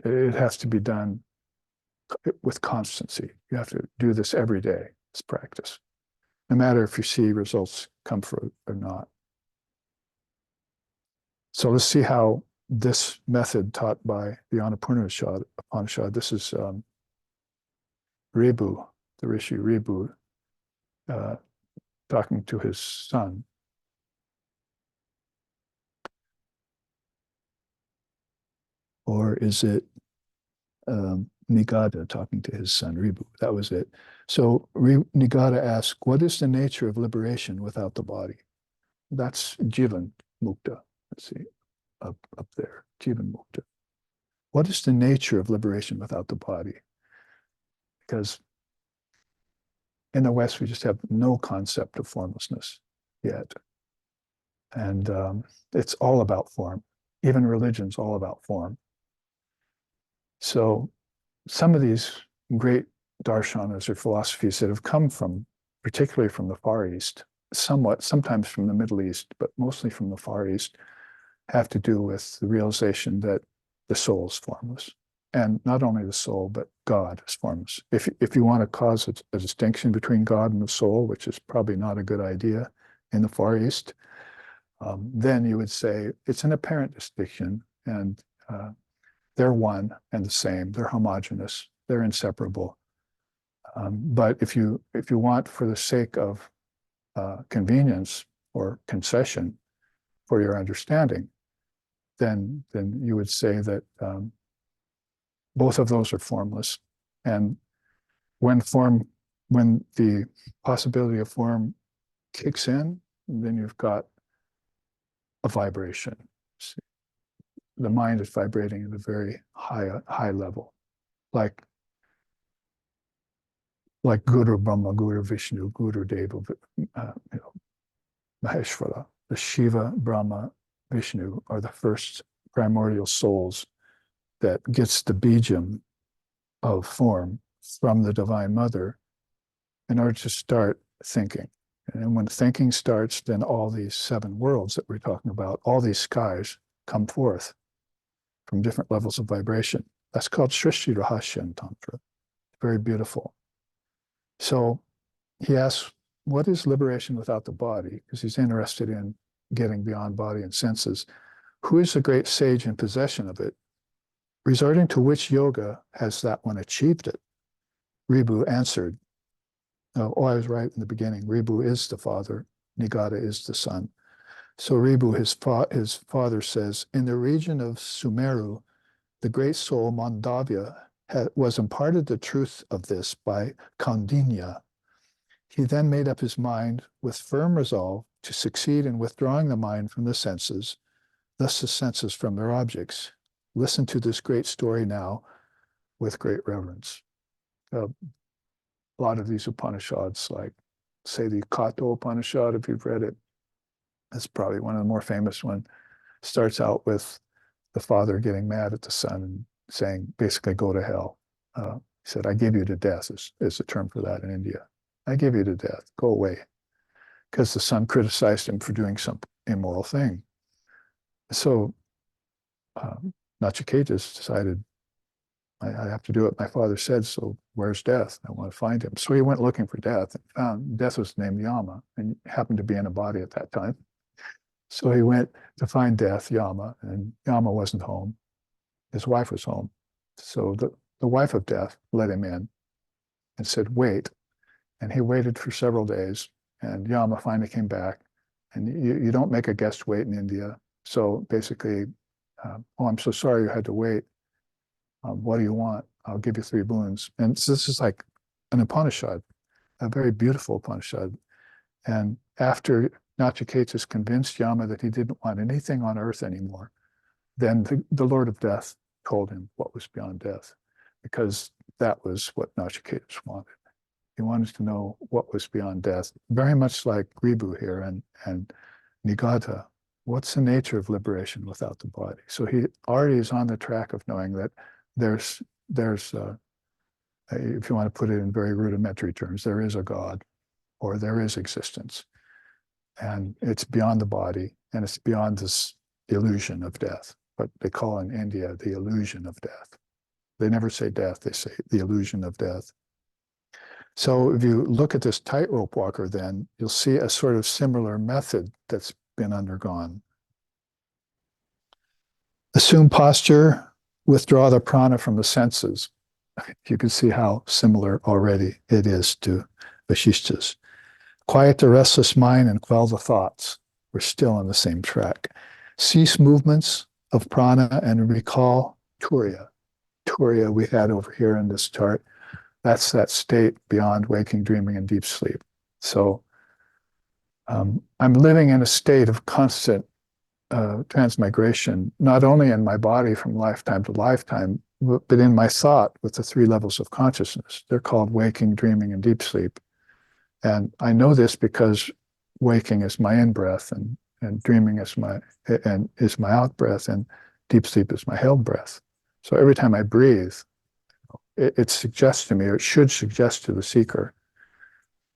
It has to be done with constancy. You have to do this every day, this practice, no matter if you see results come through or not. So let's see how this method taught by the Annapurna Upanishad, this is Ribu, the Rishi Ribu, talking to his son. Or is it Nigata talking to his son Ribu? That was it. So Nigata asked, what is the nature of liberation without the body? That's Jivan Mukta. Let's see, up there, Jivan Mukta. What is the nature of liberation without the body? Because in the West, we just have no concept of formlessness yet. And it's all about form. Even religion's all about form. So some of these great darshanas or philosophies that have come from, particularly from the Far East, sometimes from the Middle East, but mostly from the Far East, have to do with the realization that the soul is formless. And not only the soul, but God is formless. If you want to cause a distinction between God and the soul, which is probably not a good idea in the Far East, then you would say it's an apparent distinction, and they're one and the same. They're homogeneous. They're inseparable. But if you want, for the sake of convenience or concession for your understanding, then you would say that both of those are formless. And when the possibility of form kicks in, then you've got a vibration. The mind is vibrating at a very high level, like Guru Brahma, Guru Vishnu, Guru Deva, Maheshwara. The Shiva, Brahma, Vishnu are the first primordial souls that gets the bijam of form from the Divine Mother in order to start thinking. And when thinking starts, then all these 7 worlds that we're talking about, all these skies come forth from different levels of vibration. That's called Srishti Rahasya in Tantra. Very beautiful. So he asks, what is liberation without the body? Because he's interested in getting beyond body and senses. Who is the great sage in possession of it? Resorting to which yoga has that one achieved it? Ribu answered, oh, I was right in the beginning. Ribu is the father. Nigata is the son. So Ribu, his father, says, in the region of Sumeru, the great soul Mandavya was imparted the truth of this by Kaundinya. He then made up his mind with firm resolve to succeed in withdrawing the mind from the senses, thus the senses from their objects. Listen to this great story now with great reverence. A lot of these Upanishads, like, say, the Kato Upanishad, if you've read it, it's probably one of the more famous ones, starts out with the father getting mad at the son and saying, basically, go to hell. He said, I give you to death, is the term for that in India. I give you to death, go away. Because the son criticized him for doing immoral thing. So Nachiketas decided, I have to do what my father said, so where's death? I want to find him. So he went looking for death and found death was named Yama and happened to be in a body at that time. So he went to find death, Yama, and Yama wasn't home. His wife was home. So the wife of death let him in and said, wait. And he waited for several days, and Yama finally came back. And you don't make a guest wait in India. So basically, oh, I'm so sorry you had to wait. What do you want? I'll give you 3 boons. And so this is like an Upanishad, a very beautiful Upanishad. And after Nachiketas convinced Yama that he didn't want anything on earth anymore, then the Lord of Death told him what was beyond death, because that was what Nachiketas wanted. He wanted to know what was beyond death, very much like Ribu here and Nigata. What's the nature of liberation without the body? So he already is on the track of knowing that there's if you want to put it in very rudimentary terms, there is a God, or there is existence. And it's beyond the body, and it's beyond this illusion of death. What they call in India the illusion of death. They never say death, they say the illusion of death. So if you look at this tightrope walker, then you'll see a sort of similar method that's been undergone. Assume posture, withdraw the prana from the senses. You can see how similar already it is to Vasishta's. Quiet the restless mind and quell the thoughts. We're still on the same track. Cease movements of prana and recall turiya. Turiya we had over here in this chart. That's that state beyond waking, dreaming, and deep sleep. So I'm living in a state of constant transmigration, not only in my body from lifetime to lifetime, but in my thought with the 3 levels of consciousness. They're called waking, dreaming, and deep sleep. And I know this because waking is my in-breath, and dreaming is my out-breath, and deep sleep is my held breath. So every time I breathe, it suggests to me, or it should suggest to the seeker,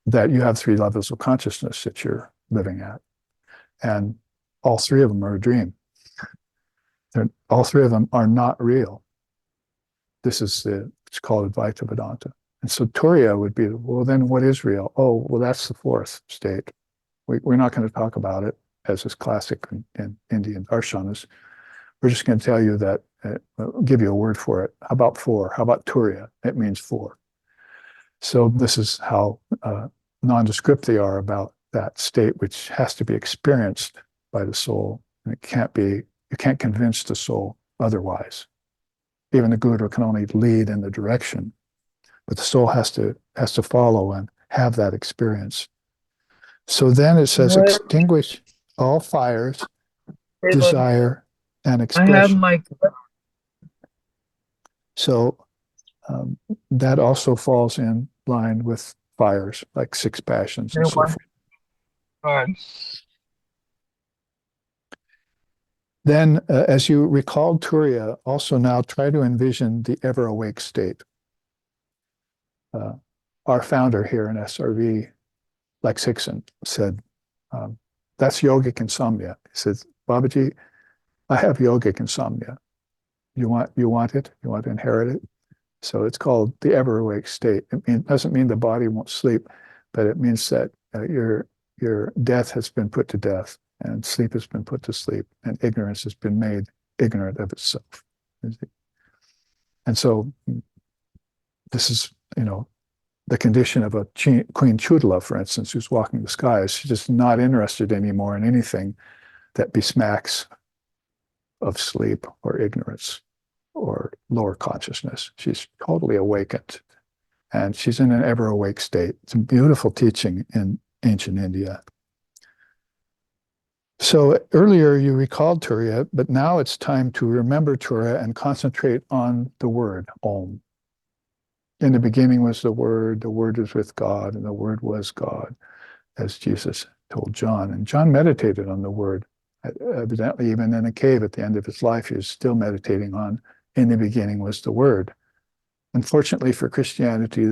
that you have 3 levels of consciousness that you're living at. And all 3 of them are a dream. All 3 of them are not real. This is it's called Advaita Vedanta. And so Turiya would be, well, then what is real? Oh, well, that's the 4th state. We're not going to talk about it as is classic in Indian darshanas. We're just going to tell you that, give you a word for it. How about 4? How about Turiya? It means 4. So this is how nondescript they are about that state, which has to be experienced by the soul. And you can't convince the soul otherwise. Even the Guru can only lead in the direction, but the soul has to follow and have that experience. So then it says, extinguish all fires, desire, and expression. I have my... So that also falls in line with fires, like 6 passions and so forth. All right. Then, as you recalled Turiya, also now try to envision the ever-awake state. Our founder here in SRV, Lex Hickson, said, that's yogic insomnia. He said, Babaji, I have yogic insomnia. You want it? You want to inherit it? So it's called the ever-awake state. It doesn't mean the body won't sleep, but it means that your death has been put to death, and sleep has been put to sleep, and ignorance has been made ignorant of itself. And so this is, the condition of a Queen Chudala, for instance, who's walking the skies. She's just not interested anymore in anything that besmacks of sleep or ignorance or lower consciousness. She's totally awakened, and she's in an ever-awake state. It's a beautiful teaching in ancient India. So earlier you recalled Turiya, but now it's time to remember Turiya and concentrate on the word, Om. In the beginning was the Word was with God, and the Word was God, as Jesus told John. And John meditated on the Word. Evidently, even in a cave at the end of his life, he was still meditating on, in the beginning was the Word. Unfortunately for Christianity,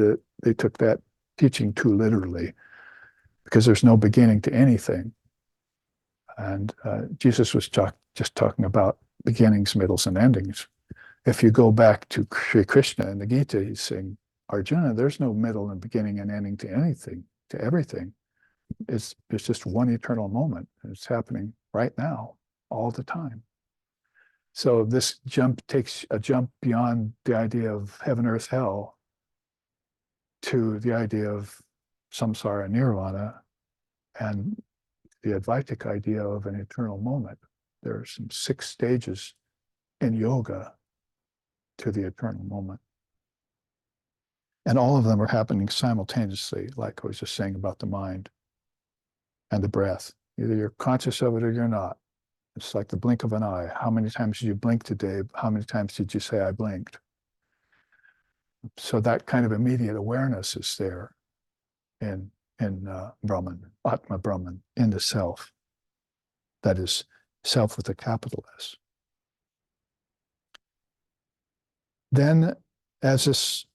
they took that teaching too literally, because there's no beginning to anything. And Jesus was just talking about beginnings, middles, and endings. If you go back to Sri Krishna in the Gita, he's saying, Arjuna, there's no middle and beginning and ending to anything, to everything. It's just one eternal moment. It's happening right now, all the time. So this jump takes a jump beyond the idea of heaven, earth, hell to the idea of samsara, nirvana, and the Advaitic idea of an eternal moment. There are some 6 stages in yoga to the eternal moment. And all of them are happening simultaneously, like I was just saying about the mind and the breath. Either you're conscious of it or you're not. It's like the blink of an eye. How many times did you blink today? How many times did you say, I blinked? So that kind of immediate awareness is there in Brahman, Atma Brahman, in the self. That is self with a capital S. Then, as this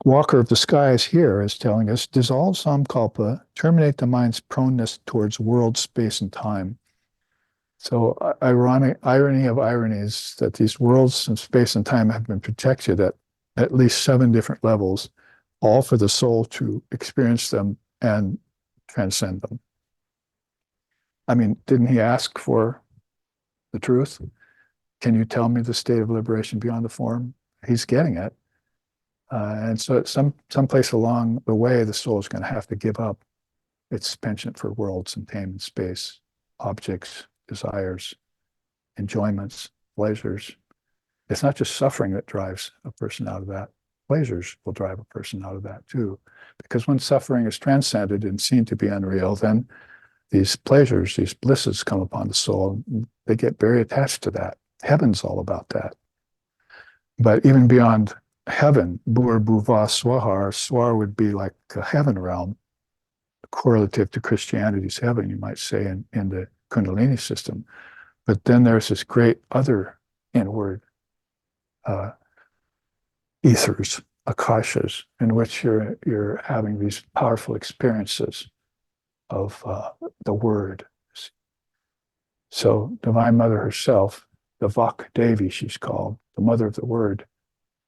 walker of the skies here is telling us, dissolve samkalpa, terminate the mind's proneness towards world, space, and time. So irony of ironies that these worlds and space and time have been protected at least 7 different levels, all for the soul to experience them and transcend them. I mean, didn't he ask for the truth? Can you tell me the state of liberation beyond the form? He's getting it. And so at someplace along the way, the soul is going to have to give up its penchant for worlds and time and space, objects, desires, enjoyments, pleasures. It's not just suffering that drives a person out of that. Pleasures will drive a person out of that too. Because when suffering is transcended and seen to be unreal, then these pleasures, these blisses come upon the soul. They get very attached to that. Heaven's all about that. But even beyond heaven, Bhur Bhuva Swahar, Swar would be like a heaven realm, correlative to Christianity's heaven, you might say, in the Kundalini system. But then there's this great other inward ethers, akashas, in which you're having these powerful experiences of the word. So Divine Mother herself, the Vak Devi she's called, the mother of the word,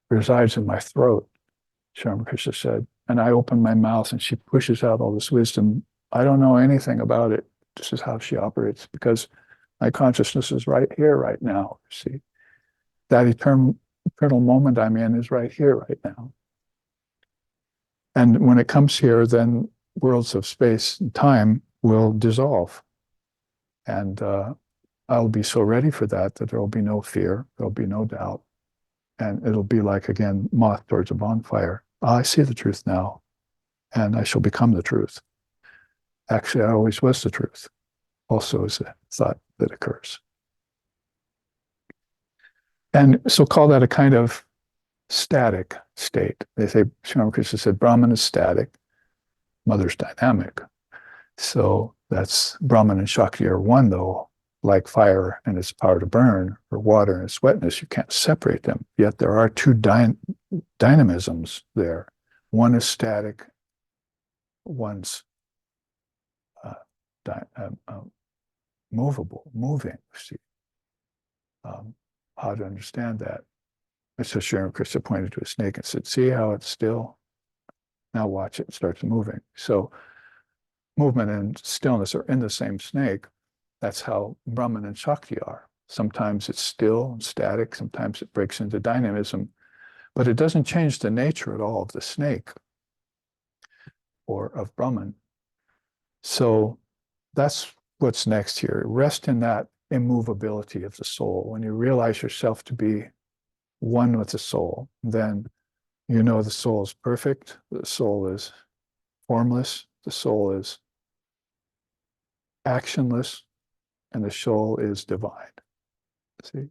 resides in my throat, Sri Krishna said. And I open my mouth and she pushes out all this wisdom. I don't know anything about it. This is how she operates because my consciousness is right here, right now. See, that eternal moment I'm in is right here, right now. And when it comes here, then worlds of space and time will dissolve. And I'll be so ready for that there will be no fear, there'll be no doubt. And it'll be like, again, moth towards a bonfire. I see the truth now, and I shall become the truth. Actually, I always was the truth, also is a thought that occurs. And so call that a kind of static state. They say, Sri Ramakrishna said, Brahman is static, Mother's dynamic. So that's Brahman and Shakti are one, though, like fire and its power to burn, or water and its wetness. You can't separate them. Yet there are 2 dynamisms there. One is static, one's movable, moving. See, how to understand that? So Sri Krishna pointed to a snake and said, see how it's still? Now watch it, it starts moving. So movement and stillness are in the same snake. That's how Brahman and Shakti are. Sometimes it's still and static, sometimes it breaks into dynamism, but it doesn't change the nature at all of the snake or of Brahman. So that's what's next here. Rest in that immovability of the soul. When you realize yourself to be one with the soul, then you know the soul is perfect, the soul is formless, the soul is actionless, and the soul is divine. See?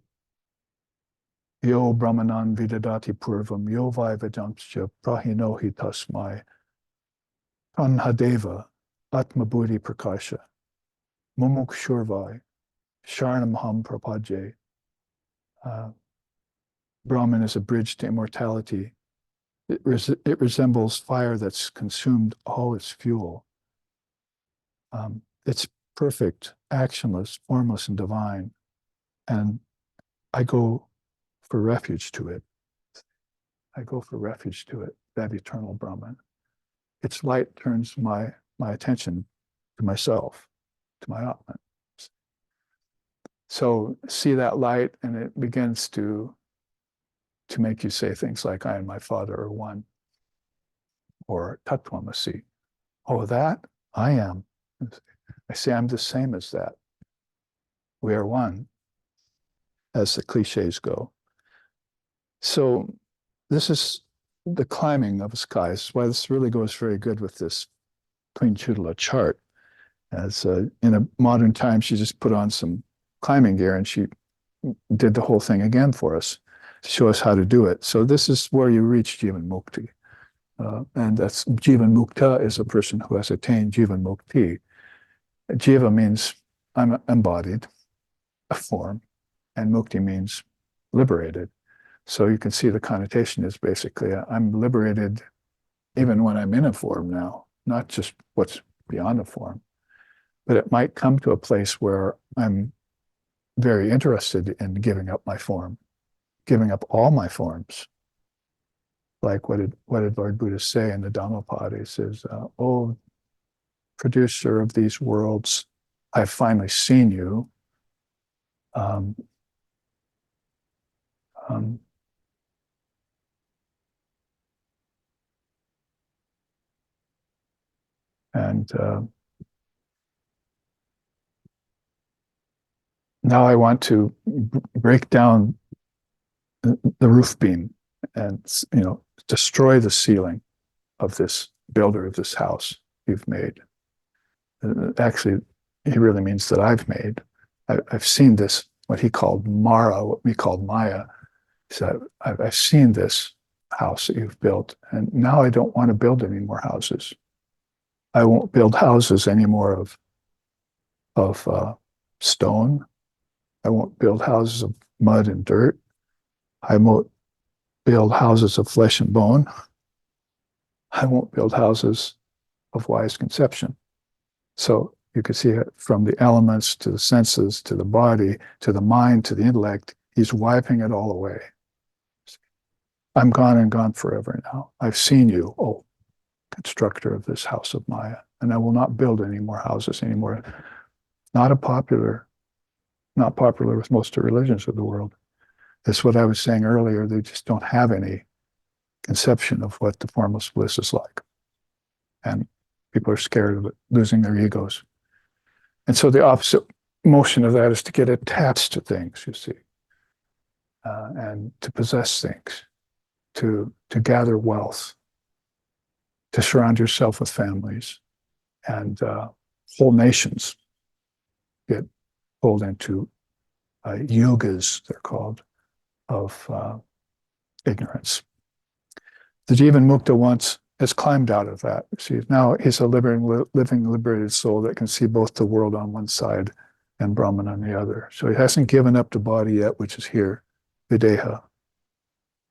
Yo Brahmanan Vidadati Purvam, Yo Vai Vedampscha Prahinohi Tasmai, Tanhadeva Atma Buddhi Prakasha, Mumukshurvai, Sharnamham Prapadje. Brahman is a bridge to immortality. It resembles fire that's consumed all its fuel. it's perfect, actionless, formless, and divine. And I go for refuge to it. I go for refuge to it, that eternal Brahman. Its light turns my attention to myself, to my Atman. So see that light, and it begins to make you say things like, I and my Father are one, or Tattvamasi. Oh, that I am. I say I'm the same as that. We are one, as the cliches go. So this is the climbing of skies. Why this really goes very good with this Queen Chudala chart. As in a modern time, she just put on some climbing gear and she did the whole thing again for us to show us how to do it. So this is where you reach Jivan Mukti. And that's Jivan Mukta is a person who has attained Jivan Mukti. Jiva means I'm embodied, a form, and Mukti means liberated. So you can see the connotation is basically I'm liberated even when I'm in a form now, not just what's beyond a form. But it might come to a place where I'm very interested in giving up my form, giving up all my forms. Like what did Lord Buddha say in the Dhammapada? He says, oh, producer of these worlds, I've finally seen you. And now I want to break down the roof beam and, destroy the ceiling of this builder of this house you've made. Actually, he really means that I've made. I've seen this, what he called Mara, what we called Maya. So I've seen this house that you've built, and now I don't want to build any more houses. I won't build houses anymore of stone. I won't build houses of mud and dirt. I won't build houses of flesh and bone. I won't build houses of wise conception. So you can see it from the elements to the senses to the body to the mind to the intellect. He's wiping it all away. I'm gone and gone forever now. I've seen you, oh, constructor of this house of Maya, and I will not build any more houses anymore. Not popular with most of the religions of the world. That's what I was saying earlier. They just don't have any conception of what the formless bliss is like. And people are scared of it, losing their egos. And so the opposite motion of that is to get attached to things, you see, and to possess things, to gather wealth, to surround yourself with families, and whole nations get pulled into yugas, they're called, of ignorance. The Jivan Mukta once has climbed out of that. See, now he's a living, liberated soul that can see both the world on one side and Brahman on the other. So he hasn't given up the body yet, which is here, Videha.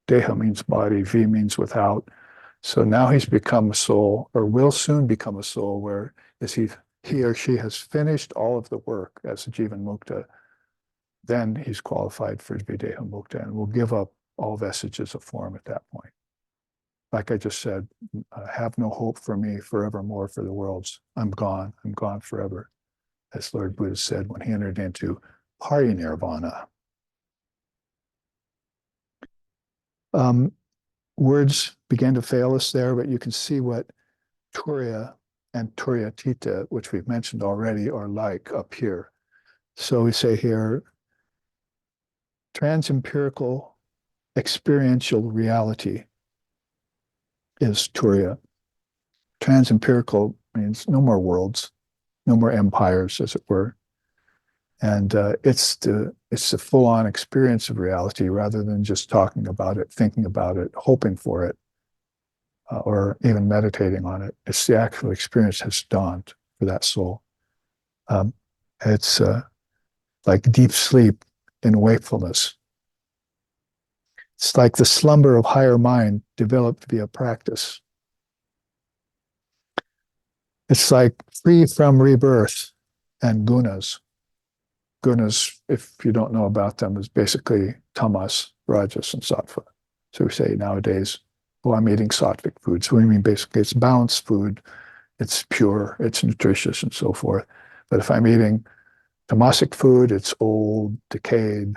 Deha means body, V means without. So now he's become a soul, or will soon become a soul, where as he or she has finished all of the work as a Jivan Mukta, then he's qualified for Videha Mukta and will give up all vestiges of form at that point. Like I just said, have no hope for me forevermore for the worlds. I'm gone forever, as Lord Buddha said when he entered into parinirvana. Words began to fail us there, but you can see what Turiya and Turiyatita, which we've mentioned already, are like up here. So we say here, trans-empirical experiential reality is Turiya. Trans-empirical means no more worlds, no more empires, as it were. And it's the full-on experience of reality rather than just talking about it, thinking about it, hoping for it, or even meditating on it. It's the actual experience has dawned for that soul. It's like deep sleep in wakefulness. It's like the slumber of higher mind developed via practice. It's like free from rebirth, and gunas. Gunas, if you don't know about them, is basically tamas, rajas, and sattva. So we say nowadays, well, I'm eating sattvic food. So we mean basically it's balanced food, it's pure, it's nutritious, and so forth. But if I'm eating tamasic food, it's old, decayed,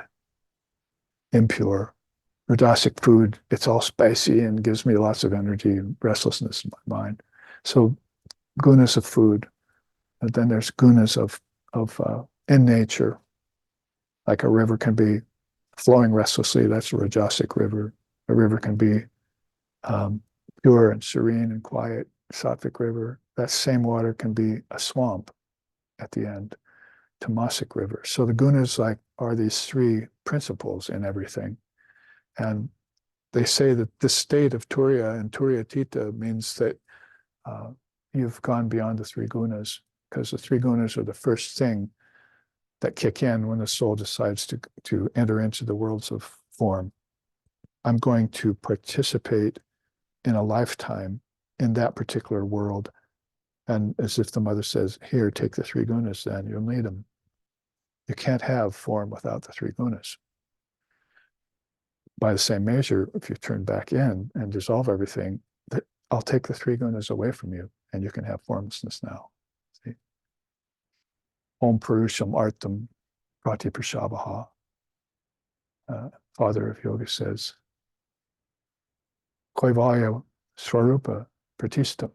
impure. Rajasic food, it's all spicy and gives me lots of energy and restlessness in my mind. So gunas of food. And then there's gunas of in nature, like a river can be flowing restlessly. That's a rajasic river. A river can be pure and serene and quiet, sattvic river. That same water can be a swamp at the end, tamasic river. So the gunas are these three principles in everything. And they say that this state of turiya and turiyatita means that you've gone beyond the three gunas, because the three gunas are the first thing that kick in when the soul decides to enter into the worlds of form. I'm going to participate in a lifetime in that particular world. And as if the mother says, here, take the three gunas, then you'll need them. You can't have form without the three gunas. By the same measure, if you turn back in and dissolve everything, I'll take the three gunas away from you, and you can have formlessness now. See? Om Purusham Artam Pratiprashabaha. Father of Yoga says, Koivaya Swarupa Pratistam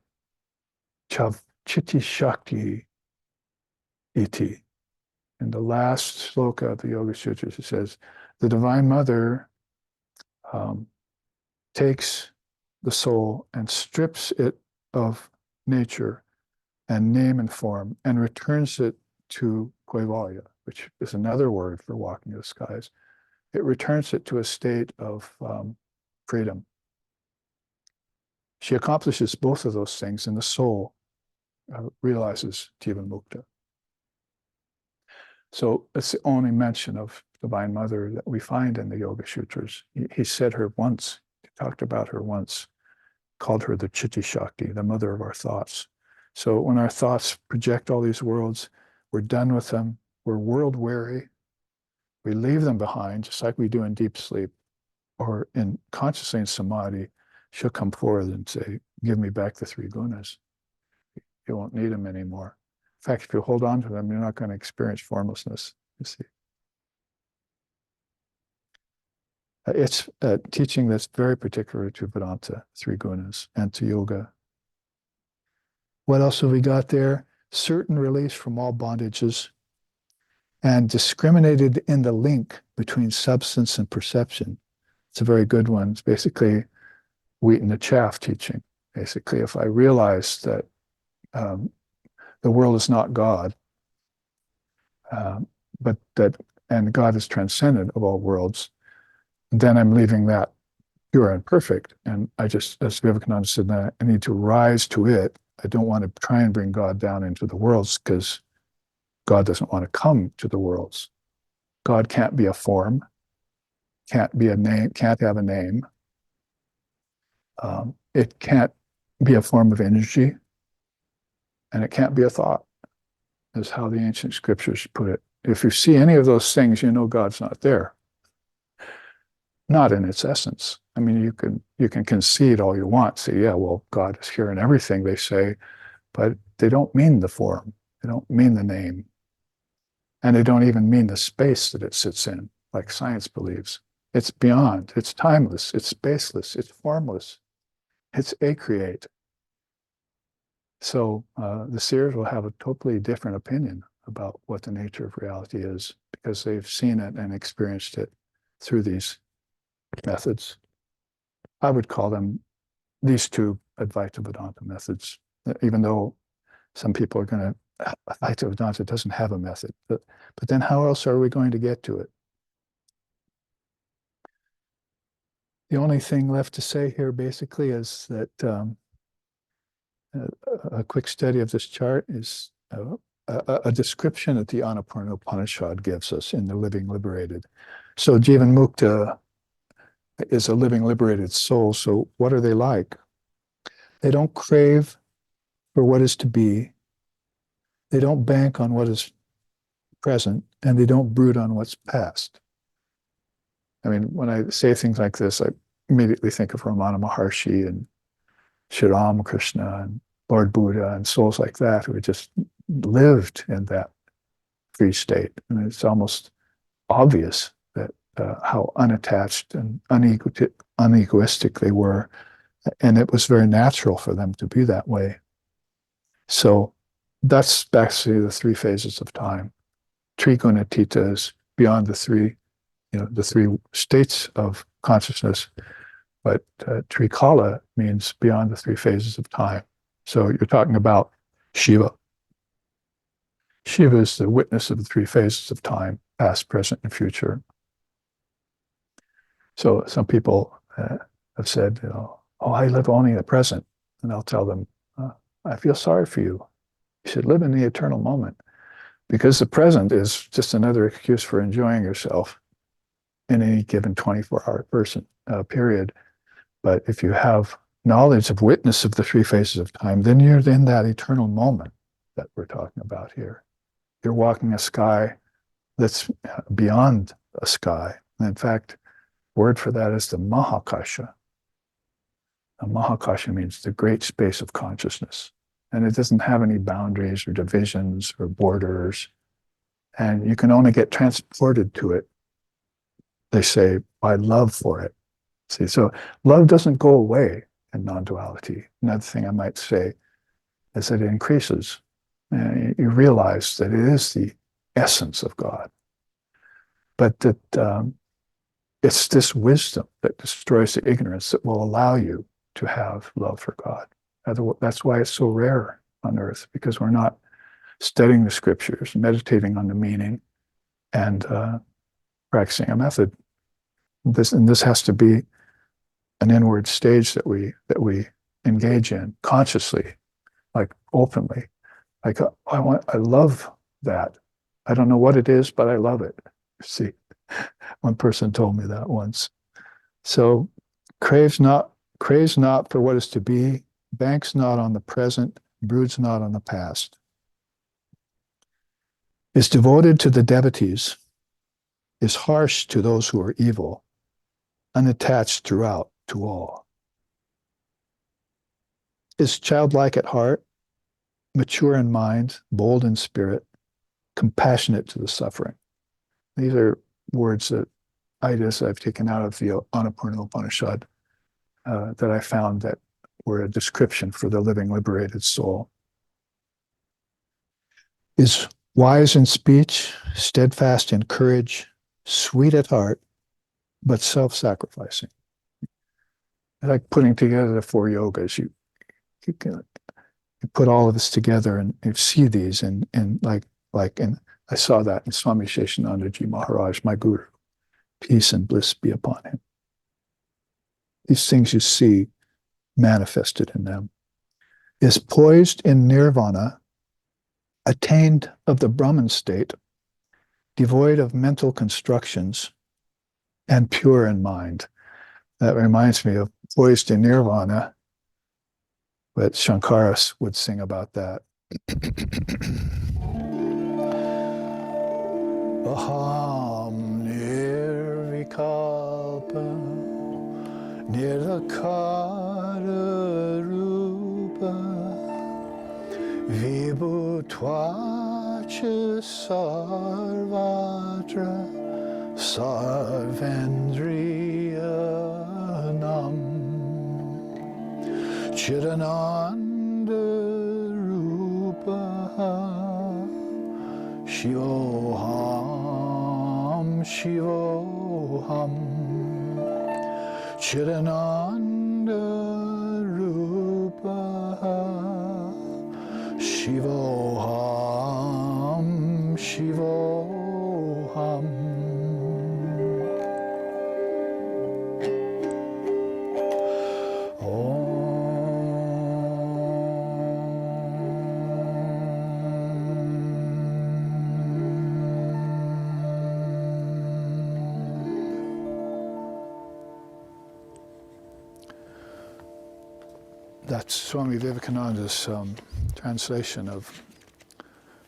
Chav Chitti Shakti Iti. In the last sloka of the Yoga Sutras, it says, the Divine Mother takes the soul and strips it of nature and name and form and returns it to Koivalya, which is another word for walking the skies. It returns it to a state of freedom. She accomplishes both of those things, and the soul realizes Jivan Mukta. So it's the only mention of Divine Mother that we find in the Yoga Sutras. He said her once, he talked about her once, called her the Chitti Shakti, the mother of our thoughts. So when our thoughts project all these worlds, we're done with them, we're world weary, we leave them behind, just like we do in deep sleep, or in consciously in samadhi, she'll come forward and say, give me back the three gunas. You won't need them anymore. In fact, if you hold on to them, you're not going to experience formlessness, you see. It's a teaching that's very particular to Vedanta, three gunas, and to yoga. What else have we got there? Certain release from all bondages and discriminated in the link between substance and perception. It's a very good one. It's basically wheat and the chaff teaching. Basically, if I realize that the world is not God, but that, and God is transcendent of all worlds, then I'm leaving that pure and perfect. And I just, as Vivekananda said, I need to rise to it. I don't want to try and bring God down into the worlds, because God doesn't want to come to the worlds. God can't be a form, can't be a name, can't have a name. It can't be a form of energy, and it can't be a thought, is how the ancient scriptures put it. If you see any of those things, you know God's not there. Not in its essence. I mean, you can concede all you want, say, yeah, well, God is here in everything, they say, but they don't mean the form, they don't mean the name, and they don't even mean the space that it sits in, like science believes. It's beyond, it's timeless, it's spaceless, it's formless, it's acreate. So the seers will have a totally different opinion about what the nature of reality is, because they've seen it and experienced it through these methods. I would call them these two Advaita Vedanta methods, even though some people are going to, Advaita Vedanta doesn't have a method, but then how else are we going to get to it? The only thing left to say here basically is that a quick study of this chart is a description that the Annapurna Upanishad gives us in the Living Liberated. So Jivan Mukta is a living liberated soul. So what are they like? They don't crave for what is to be. They don't bank on what is present, and they don't brood on what's past. I mean, when I say things like this, I immediately think of Ramana Maharshi and Sri Ramakrishna and Lord Buddha and souls like that who had just lived in that free state. And it's almost obvious that how unattached and unegoistic they were. And it was very natural for them to be that way. So that's basically the three phases of time. Trigunatita is beyond the three states of consciousness, but Trikala means beyond the three phases of time. So you're talking about Shiva. Shiva is the witness of the three phases of time, past, present, and future. So some people have said, oh, I live only in the present. And I'll tell them, I feel sorry for you. You should live in the eternal moment, because the present is just another excuse for enjoying yourself in any given 24-hour period. But if you have knowledge of witness of the three phases of time, then you're in that eternal moment that we're talking about here. You're walking a sky that's beyond a sky. And in fact, word for that is the Mahakasha. The Mahakasha means the great space of consciousness. And it doesn't have any boundaries or divisions or borders. And you can only get transported to it, they say, by love for it. See, so love doesn't go away in non-duality. Another thing I might say is that it increases. You realize that it is the essence of God, but that it's this wisdom that destroys the ignorance that will allow you to have love for God. That's why it's so rare on earth, because we're not studying the scriptures, meditating on the meaning, and practicing a method. This has to be an inward stage that we engage in consciously, like openly. Like I love that. I don't know what it is, but I love it. See, one person told me that once. So craves not for what is to be, banks not on the present, broods not on the past. Is devoted to the devotees, is harsh to those who are evil, unattached throughout to all. Is childlike at heart, mature in mind, bold in spirit, compassionate to the suffering. These are words that ideas I've taken out of the Annapurna Upanishad that I found that were a description for the living liberated soul. Is wise in speech, steadfast in courage, sweet at heart, but self-sacrificing. Like putting together the four yogas, you put all of this together and you see these and I saw that in Swami Sheshanandaji Maharaj, my guru. Peace and bliss be upon him. These things you see manifested in them. Is poised in nirvana, attained of the Brahman state, devoid of mental constructions, and pure in mind. That reminds me of poised in nirvana, but Shankaras would sing about that. Aham nirvikalpa nirakara rupa vibhutvacha sarvatra sarvendriyanam chidananda rupa Shivoham, Shivoham, Chidananda Rupa, Shivoham, Shivoham. That's Swami Vivekananda's translation of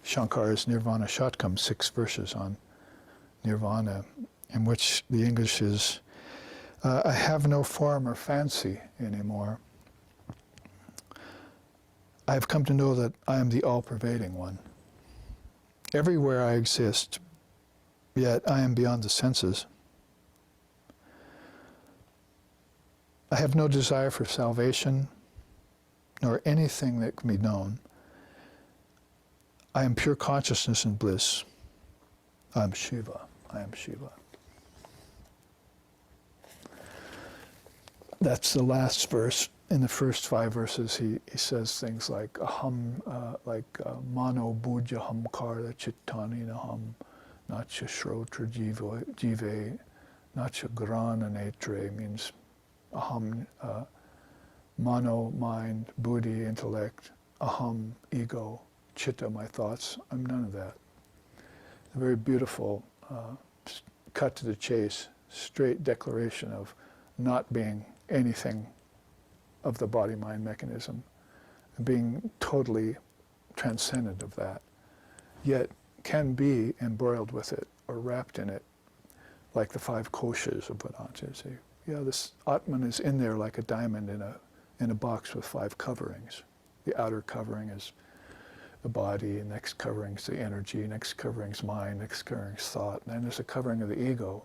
Shankara's Nirvana Shatkam, 6 verses on Nirvana, in which the English is, I have no form or fancy anymore. I have come to know that I am the all-pervading one. Everywhere I exist, yet I am beyond the senses. I have no desire for salvation, nor anything that can be known. I am pure consciousness and bliss. I am Shiva. I am Shiva. That's the last verse. In the first 5 verses, he says things like aham, mano buddha hamkara chittani naham, nacha shrotra jive, nacha grana netre, means aham, mano, mind, buddhi, intellect, aham, ego, chitta, my thoughts. I'm none of that. A very beautiful, cut to the chase, straight declaration of not being anything of the body-mind mechanism, being totally transcendent of that, yet can be embroiled with it or wrapped in it, like the 5 koshas of Vedanta. Say, yeah, this Atman is in there like a diamond in a box with 5 coverings. The outer covering is the body, next covering is the energy, next covering is mind, next covering is thought, and then there's a covering of the ego,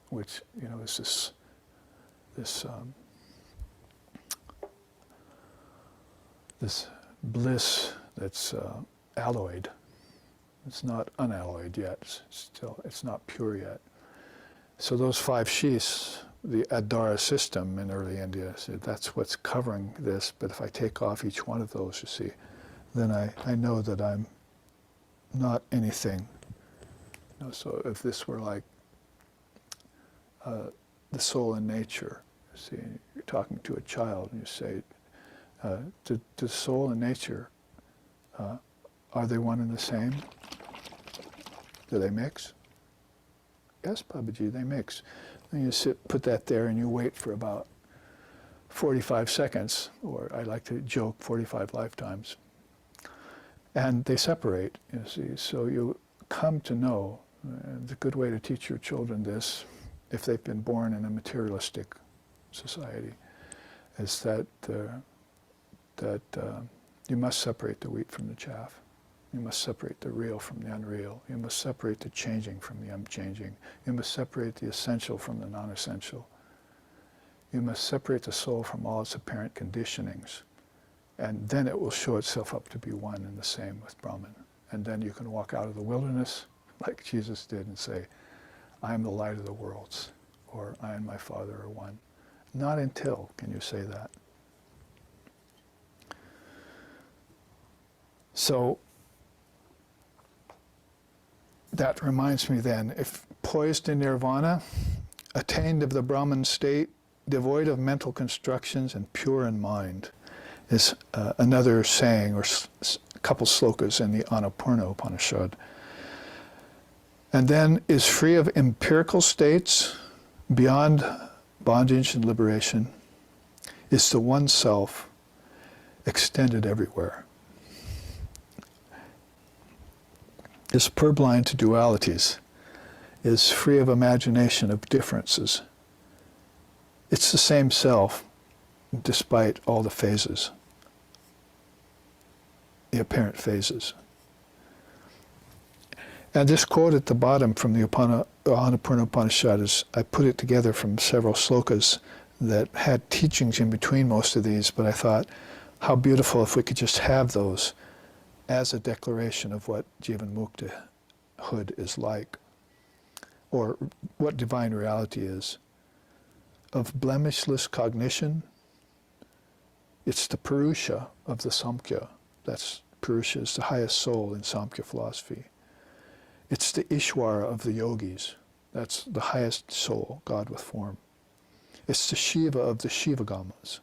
which is this bliss that's alloyed. It's not unalloyed yet. It's not pure yet. So those 5 sheaths, the Adara system in early India, said that's what's covering this. But if I take off each one of those, you see, then I know that I'm not anything. So if this were like the soul and nature, you see, you're talking to a child and you say, do soul and nature, are they one and the same? Do they mix? Yes, Babaji, they mix. And you put that there and you wait for about 45 seconds, or I like to joke, 45 lifetimes. And they separate, you see. So you come to know, and a good way to teach your children this, if they've been born in a materialistic society, is that you must separate the wheat from the chaff. You must separate the real from the unreal. You must separate the changing from the unchanging. You must separate the essential from the non-essential. You must separate the soul from all its apparent conditionings. And then it will show itself up to be one and the same with Brahman. And then you can walk out of the wilderness, like Jesus did, and say, I am the light of the worlds, or I and my Father are one. Not until can you say that. So that reminds me then, if poised in nirvana, attained of the Brahman state, devoid of mental constructions and pure in mind, is another saying or a couple slokas in the Annapurna Upanishad. And then is free of empirical states, beyond bondage and liberation, is the one self extended everywhere. Is purblind to dualities, is free of imagination of differences. It's the same self despite all the phases, the apparent phases. And this quote at the bottom from the Annapurna Upanishad is, I put it together from several slokas that had teachings in between most of these, but I thought, how beautiful if we could just have those as a declaration of what Jivan Muktahood is like, or what divine reality is. Of blemishless cognition, it's the Purusha of the Samkhya. That's Purusha is the highest soul in Samkhya philosophy. It's the Ishwara of the yogis. That's the highest soul, God with form. It's the Shiva of the Shivagamas.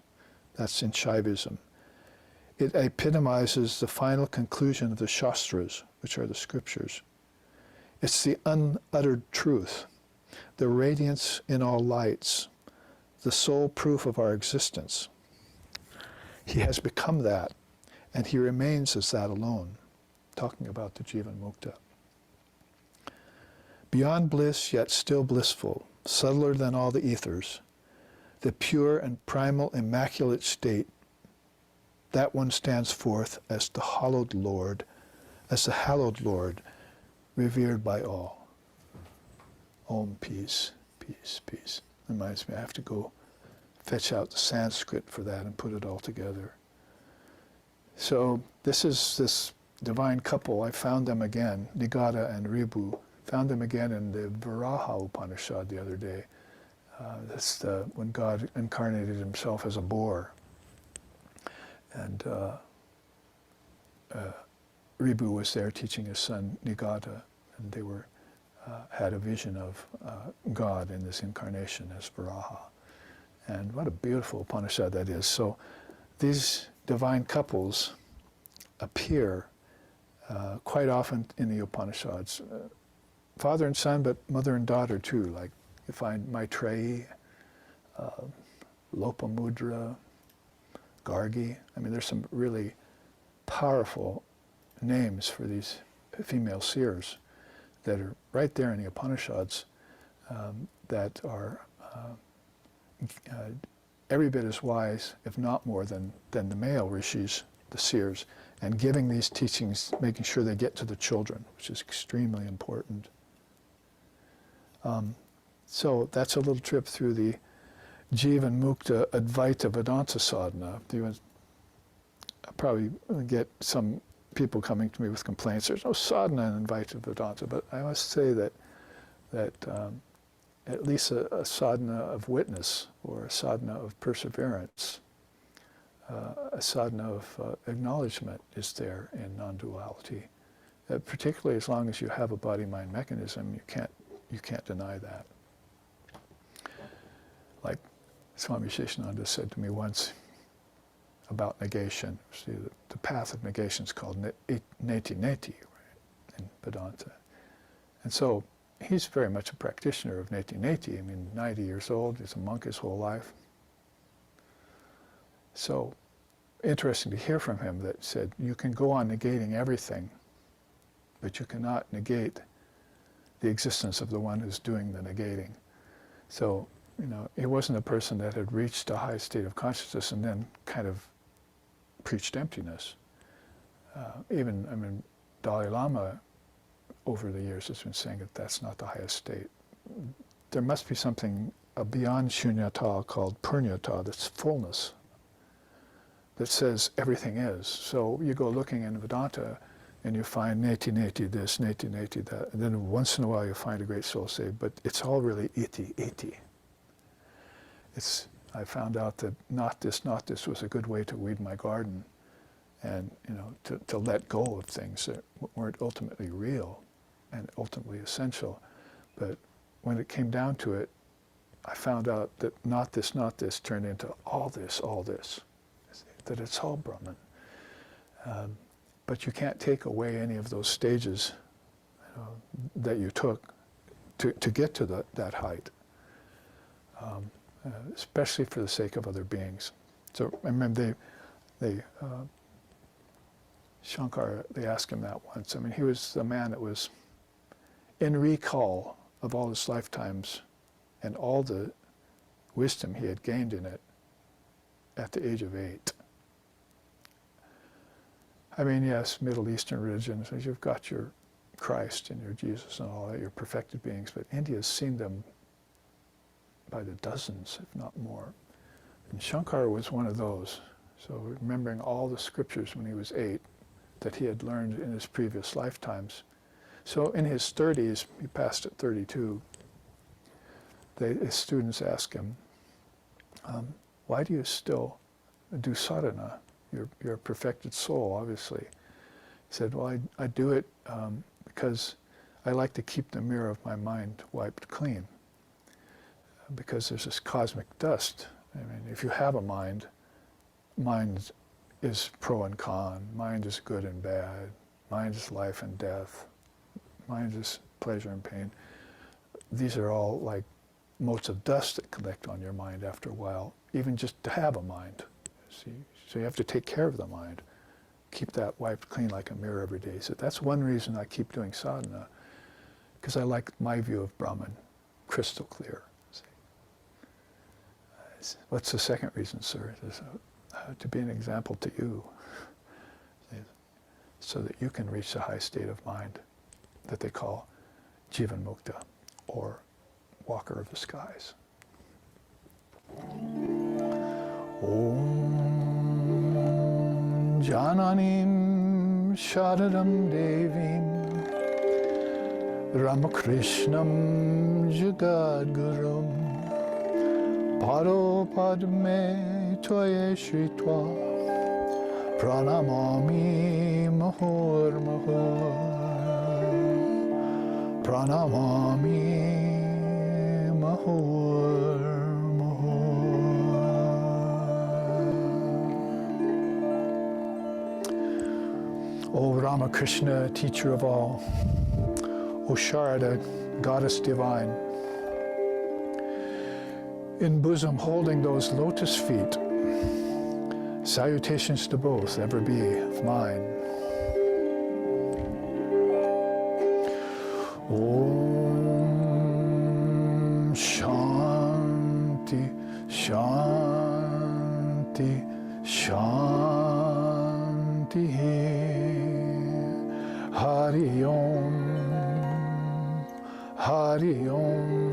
That's in Shaivism. It epitomizes the final conclusion of the Shastras, which are the scriptures. It's the unuttered truth, the radiance in all lights, the sole proof of our existence. He has become that, and he remains as that alone. talking about the Jivan Mukta. Beyond bliss, yet still blissful, subtler than all the ethers, the pure and primal immaculate state, that one stands forth as the hallowed Lord, as the hallowed Lord, revered by all. Om, peace, peace, peace. Reminds me, I have to go fetch out the Sanskrit for that and put it all together. So this is this divine couple. I found them again, Nigata and Ribu. Found them again in the Varaha Upanishad the other day. That's when God incarnated himself as a boar. And Ribu was there teaching his son Nigata, and they were had a vision of God in this incarnation as Varaha. And what a beautiful Upanishad that is. So these divine couples appear quite often in the Upanishads. Father and son, but mother and daughter too. Like you find Maitreyi, Lopamudra, Gargi. I mean, there's some really powerful names for these female seers that are right there in the Upanishads that are every bit as wise, if not more, than the male rishis, the seers, and giving these teachings, making sure they get to the children, which is extremely important. So that's a little trip through the Jivan Mukta Advaita Vedanta sadhana. I'll probably get some people coming to me with complaints. There's no sadhana in Advaita Vedanta, but I must say that at least a sadhana of witness, or a sadhana of perseverance, a sadhana of acknowledgement is there in non-duality. Particularly as long as you have a body-mind mechanism, you can't deny that. Like Swami Sheshananda said to me once about negation. See, the path of negation is called neti, right, in Vedanta. And so he's very much a practitioner of neti. I mean, 90 years old, he's a monk his whole life. So interesting to hear from him that said, you can go on negating everything, but you cannot negate the existence of the one who's doing the negating. So, he wasn't a person that had reached a high state of consciousness and then kind of preached emptiness. Dalai Lama over the years has been saying that that's not the highest state. There must be something beyond shunyata called purnyata, that's fullness, that says everything is. So you go looking in Vedanta and you find neti this, neti that, and then once in a while you find a great soul say, but it's all really iti. I found out that not this was a good way to weed my garden, and to let go of things that weren't ultimately real and ultimately essential. But when it came down to it, I found out that not this turned into all this, that it's all Brahman. But you can't take away any of those stages that you took to get to that height. Especially for the sake of other beings. So I remember Shankara, they asked him that once. I mean, he was the man that was in recall of all his lifetimes and all the wisdom he had gained in it at the age of 8. I mean, yes, Middle Eastern religions, you've got your Christ and your Jesus and all that, your perfected beings, but India's seen them by the dozens, if not more. And Shankara was one of those. So remembering all the scriptures when he was 8 that he had learned in his previous lifetimes. So in his 30s, he passed at 32, his students asked him, why do you still do sadhana? You're a perfected soul, obviously. He said, well, I do it because I like to keep the mirror of my mind wiped clean. Because there's this cosmic dust. I mean, if you have a mind is pro and con, mind is good and bad, mind is life and death, mind is pleasure and pain. These are all like motes of dust that collect on your mind after a while, even just to have a mind. See? So you have to take care of the mind, keep that wiped clean like a mirror every day. He said, that's one reason I keep doing sadhana, because I like my view of Brahman, crystal clear. See? What's the second reason, sir? He says, to be an example to you, so that you can reach the high state of mind that they call Jivan Mukta, or walker of the skies. Om Jananim Sharadam Devim Ramakrishnam Jagadgurum Paro Padme Toye Shritva Pranamami Mahur Mahur Pranamami Mahur Mahur. O Ramakrishna, teacher of all, O Sharada, goddess divine, in bosom holding those lotus feet, salutations to both, ever be of mine. Om Shanti, Shanti, Shanti. Hari Om, Hari Om.